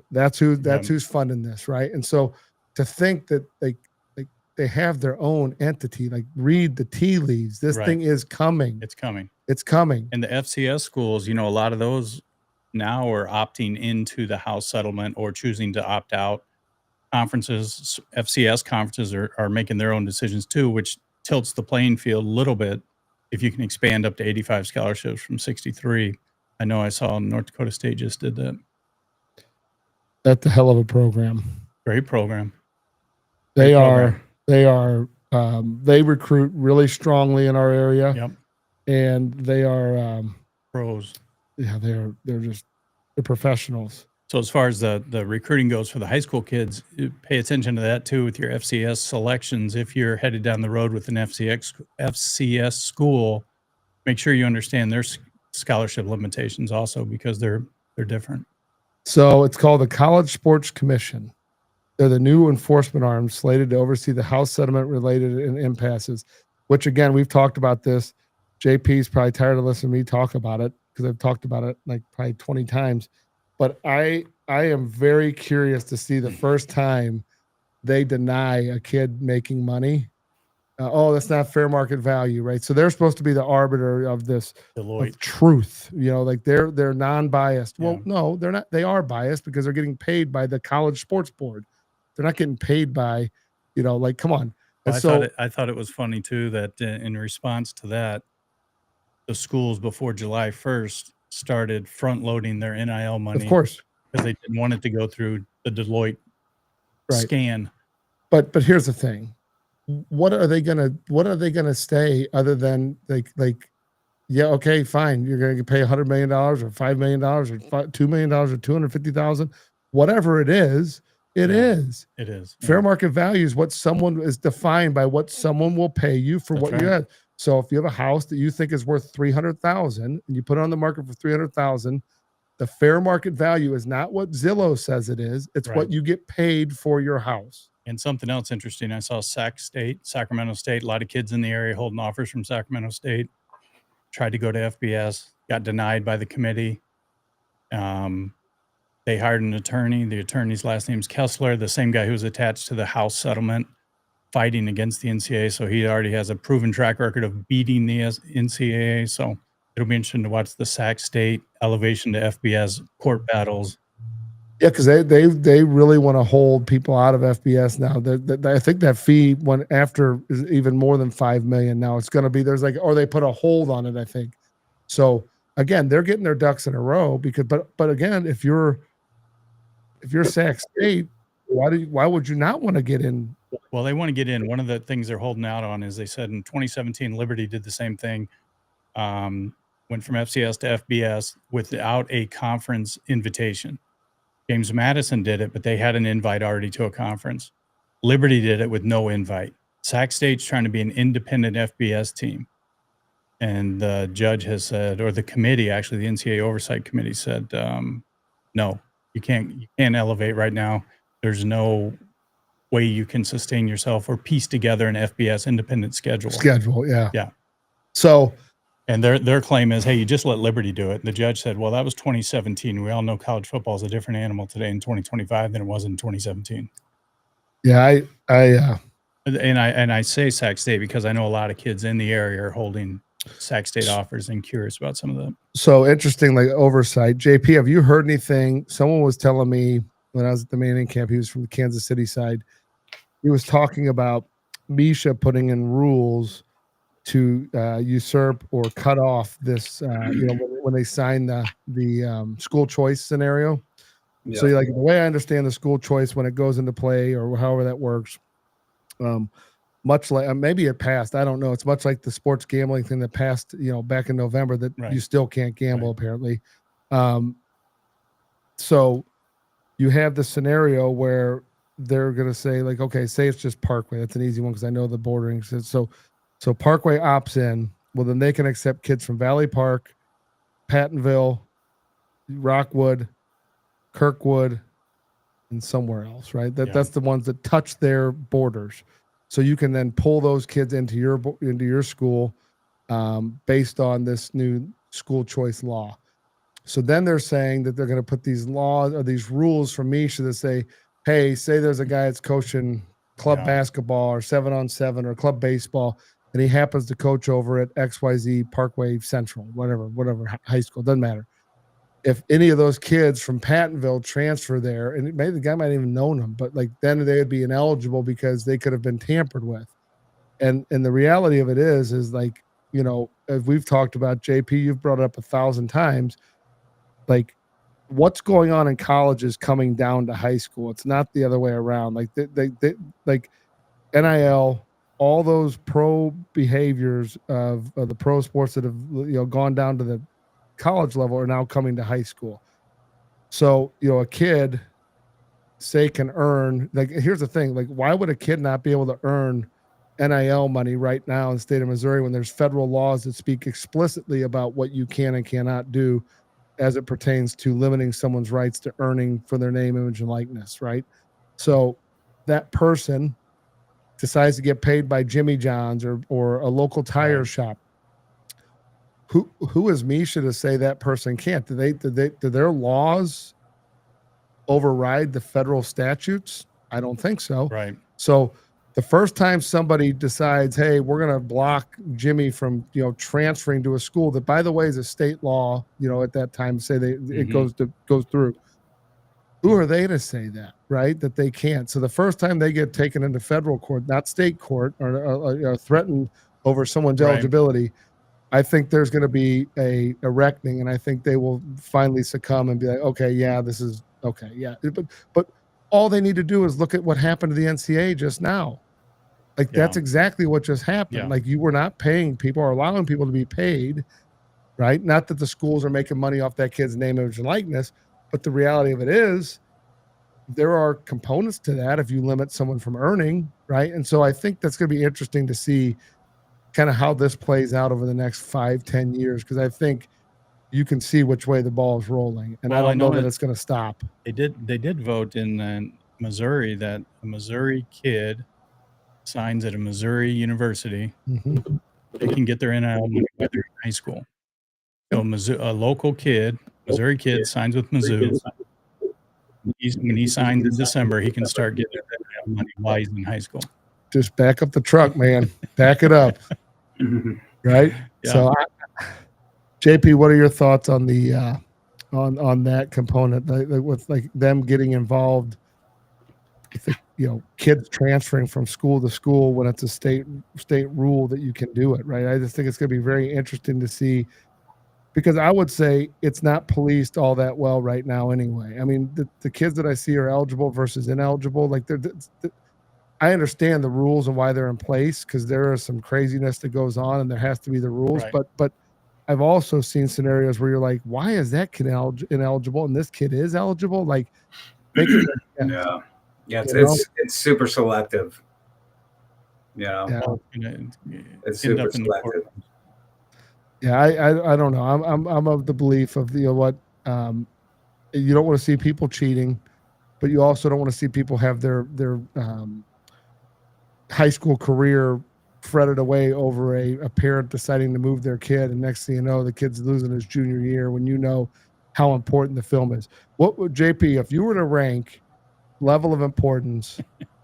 That's who's funding this, right? And so to think that they have their own entity, like, read the tea leaves. This Right. thing is coming. It's coming. It's coming. And the FCS schools, a lot of those now are opting into the house settlement or choosing to opt out. Conferences, FCS conferences are making their own decisions too, which tilts the playing field a little bit. If you can expand up to 85 scholarships from 63. I know I saw North Dakota State just did that. That's a hell of a program. Great program. They recruit really strongly in our area. Yep. And they are Pros. Yeah, they're professionals. So as far as the recruiting goes for the high school kids, pay attention to that too with your FCS selections. If you're headed down the road with an FCS school, make sure you understand their scholarship limitations also, because they're different. So it's called the College Sports Commission. They're the new enforcement arm slated to oversee the house settlement related impasses, which, again, we've talked about this. JP's probably tired of listening to me talk about it, because I've talked about it like probably 20 times. But I am very curious to see the first time they deny a kid making money. That's not fair market value, right? So they're supposed to be the arbiter of this of truth, like they're non-biased. Yeah. Well, no, they're not. They are biased because they're getting paid by the college sports board. They're not getting paid by, like, come on. Well, I thought it was funny too that in response to that, the schools before July 1st started front loading their NIL money, of course, because they didn't want it to go through the Deloitte scan. But here's the thing. What are they gonna say other than like yeah, okay, fine, you're gonna pay $100 million or $5 million or $2 million or $250,000, whatever it is. It is fair market value is what someone is defined by, what someone will pay you for what you had. So if you have a house that you think is worth $300,000 and you put it on the market for $300,000, the fair market value is not what Zillow says it is. It's what you get paid for your house. And something else interesting, I saw Sacramento State, a lot of kids in the area holding offers from Sacramento State, tried to go to FBS, got denied by the committee. They hired an attorney. The attorney's last name is Kessler, the same guy who was attached to the house settlement, fighting against the NCAA. So he already has a proven track record of beating the NCAA. So it'll be interesting to watch the Sac State elevation to FBS court battles. Yeah, because they really want to hold people out of FBS now. I think that fee went after is even more than $5 million now. It's going to be they put a hold on it, I think. So again, they're getting their ducks in a row because, but again, if you're Sac State, why would you not want to get in? Well, they want to get in. One of the things they're holding out on is, they said in 2017, Liberty did the same thing. Went from FCS to FBS without a conference invitation. James Madison did it, but they had an invite already to a conference. Liberty did it with no invite. Sac State's trying to be an independent FBS team. And the judge has said, or the committee, actually, the NCAA Oversight Committee said, no, you can't elevate right now. There's no way you can sustain yourself or piece together an FBS independent schedule. Yeah. So, and their claim is, hey, you just let Liberty do it. And the judge said, well, that was 2017. We all know college football is a different animal today in 2025 than it was in 2017. Yeah, And I say Sac State because I know a lot of kids in the area are holding Sac State offers and curious about some of them. So interesting, like oversight. JP, have you heard anything? Someone was telling me when I was at the Manning camp, he was from the Kansas City side. He was talking about Misha putting in rules to usurp or cut off this, when they sign the school choice scenario. So Yeah. like the way I understand the school choice when it goes into play or however that works, much like maybe it passed, I don't know. It's much like the sports gambling thing that passed, back in November that Right. you still can't gamble Right. apparently. So you have the scenario where they're going to say like, okay, say it's just Parkway. That's an easy one because I know the bordering. So Parkway opts in. Well, then they can accept kids from Valley Park, Pattonville, Rockwood, Kirkwood, and somewhere else, right? That's the ones that touch their borders. So you can then pull those kids into your school based on this new school choice law. So then they're saying that they're going to put these laws or these rules from Misha that say, hey, say there's a guy that's coaching club basketball or 7-on-7 or club baseball, and he happens to coach over at XYZ Parkway Central, whatever high school, doesn't matter. If any of those kids from Pattonville transfer there, and maybe the guy might even known them, but like then they would be ineligible because they could have been tampered with. And the reality of it is like, as we've talked about, JP, you've brought it up 1,000 times, like what's going on in college is coming down to high school. It's not the other way around. Like they like NIL, all those pro behaviors of the pro sports that have gone down to the college level are now coming to high school. So a kid say can earn, like here's the thing, like why would a kid not be able to earn NIL money right now in the state of Missouri when there's federal laws that speak explicitly about what you can and cannot do as it pertains to limiting someone's rights to earning for their name, image, and likeness, right? So that person decides to get paid by Jimmy John's or a local tire shop. Who is Misha to say that person can't? Do their laws override the federal statutes? I don't think so. Right. So the first time somebody decides, hey, we're going to block Jimmy from transferring to a school that, by the way, is a state law, at that time, say it goes through. Who are they to say that, right? That they can't. So the first time they get taken into federal court, not state court, or threatened over someone's eligibility, I think there's going to be a reckoning, and I think they will finally succumb and be like, okay, yeah, this is okay, yeah. But all they need to do is look at what happened to the NCAA just now. Like that's exactly what just happened. Like you were not paying people or allowing people to be paid, right? Not that the schools are making money off that kid's name, image, and likeness, but the reality of it is there are components to that if you limit someone from earning, right? And so I think that's going to be interesting to see kind of how this plays out over the next 5-10 years, because I think you can see which way the ball is rolling, and I don't know that it's going to stop. They did vote in Missouri that a Missouri kid signs at a Missouri university, they can get their NIL money while they're in high school. So a local kid, Missouri kid, signs with Mizzou. When he signs in December, he can start getting NIL money while he's in high school. Just back up the truck, man. Back it up. Right? Yeah. So JP, what are your thoughts on the on that component, with like them getting involved with kids transferring from school to school when it's a state rule that you can do it, right? I just think it's going to be very interesting to see, because I would say it's not policed all that well right now anyway. I mean, the kids that I see are eligible versus ineligible. Like I understand the rules and why they're in place, because there is some craziness that goes on and there has to be the rules. Right. But I've also seen scenarios where you're like, why is that kid ineligible and this kid is eligible? Like, make it it's super selective. It's super selective. Yeah, I don't know. I'm of the belief of what you don't want to see people cheating, but you also don't want to see people have their high school career fretted away over a parent deciding to move their kid, and next thing you know, the kid's losing his junior year when you know how important the film is. What would JP, if you were to rank level of importance,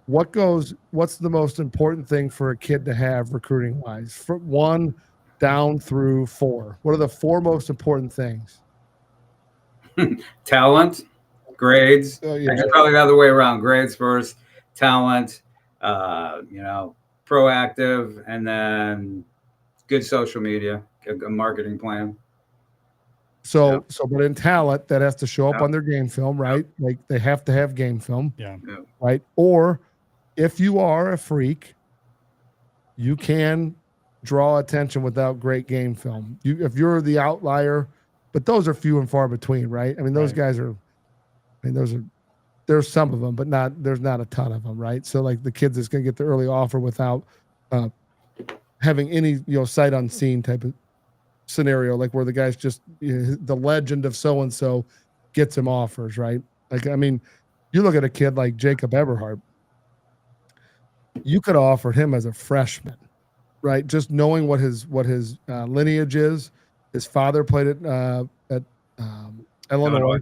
what's the most important thing for a kid to have recruiting wise, from 1 down through 4? What are the 4 most important things? Talent, grades. Actually, probably the other way around. Grades first, talent, proactive, and then good social media, a marketing plan. So, but in talent, that has to show up Yep. on their game film, right? Like they have to have game film, Yeah. right? Or if you are a freak, you can draw attention without great game film. If you're the outlier, but those are few and far between, right? I mean, those Right. guys are. I mean, there's some of them, but there's not a ton of them, right? So like the kids that's going to get the early offer without having any sight unseen type of scenario, like where the guy's just the legend of so and so gets him offers, right? Like I mean, you look at a kid like Jacob Eberhardt, you could have offered him as a freshman, right? Just knowing what his lineage is. His father played at Illinois.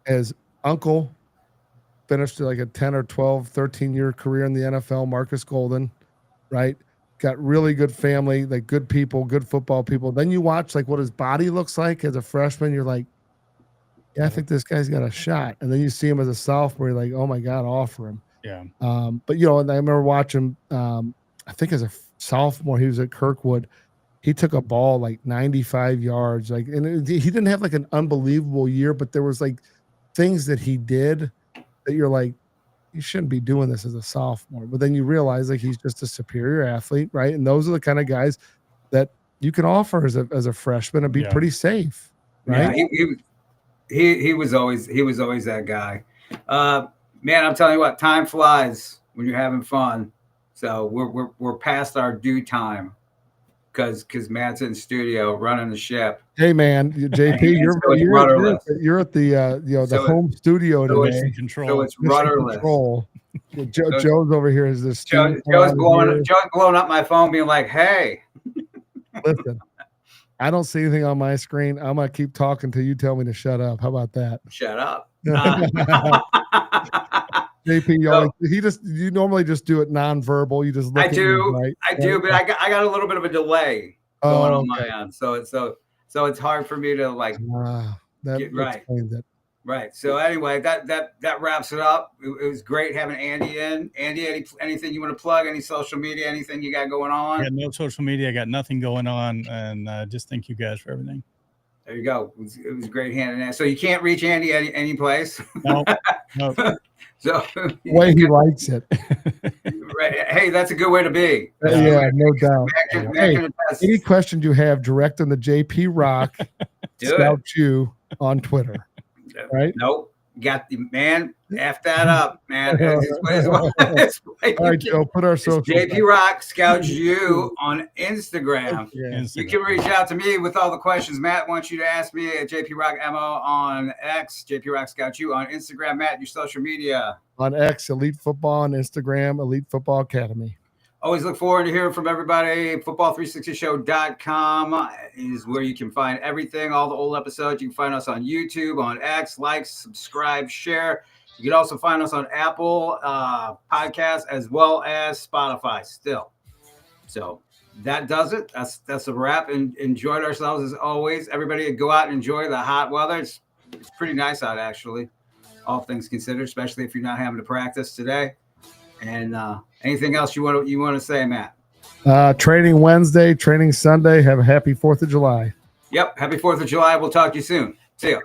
His uncle finished like a 10 or 12, 13-year career in the NFL, Marcus Golden, right? Got really good family, like good people, good football people. Then you watch like what his body looks like as a freshman. You're like, yeah, I think this guy's got a shot. And then you see him as a sophomore. You're like, oh my God, offer him. Yeah. But and I remember watching, I think as a sophomore, he was at Kirkwood. He took a ball like 95 yards. And he didn't have like an unbelievable year, but there was like things that he did that you're like, you shouldn't be doing this as a sophomore. But then you realize like he's just a superior athlete, right? And those are the kind of guys that you can offer as a freshman and be pretty safe, right? Yeah, he was always that guy. Man, I'm telling you what, time flies when you're having fun. So we're past our due time because Matt's in studio running the ship. Hey man, JP, you're at the the home studio today. Control. So it's rudderless. Joe's over here is this. Joe's blowing up my phone, being like, "Hey, listen, I don't see anything on my screen. I'm gonna keep talking till you tell me to shut up. How about that? Shut up." JP, you normally just do it nonverbal. You just look I do, right? I do, but I got a little bit of a delay going on okay. my end, so it's hard for me to like that right. Explains it. Right. So anyway, that wraps it up. It was great having Andy in. Andy, anything you want to plug? Any social media? Anything you got going on? I got no social media. I got nothing going on, and just thank you guys for everything. There you go. It was great hand in hand. So you can't reach Andy any place. No. So the way he likes it. Right. Hey, that's a good way to be. Yeah, no doubt. Hey, any questions you have, direct them to JP Rock Scout you on Twitter. Right? Nope. Got the man. F that up, man. All right, Joe. Put our social. JP Rock Scout you on Instagram. Yeah. You can reach out to me with all the questions Matt wants you to ask me at JP Rock MO on X. JP Rock Scout you on Instagram. Matt, your social media on X, Elite Football, on Instagram, Elite Football Academy. Always look forward to hearing from everybody. Football360show.com is where you can find everything, all the old episodes. You can find us on YouTube, on X, like, subscribe, share. You can also find us on Apple Podcasts as well as Spotify still. So that does it. That's a wrap. And enjoyed ourselves as always. Everybody go out and enjoy the hot weather. It's pretty nice out, actually, all things considered, especially if you're not having to practice today. And anything else you want to say, Matt? Training Wednesday, training Sunday. Have a happy 4th of July. Yep. Happy 4th of July. We'll talk to you soon. See ya.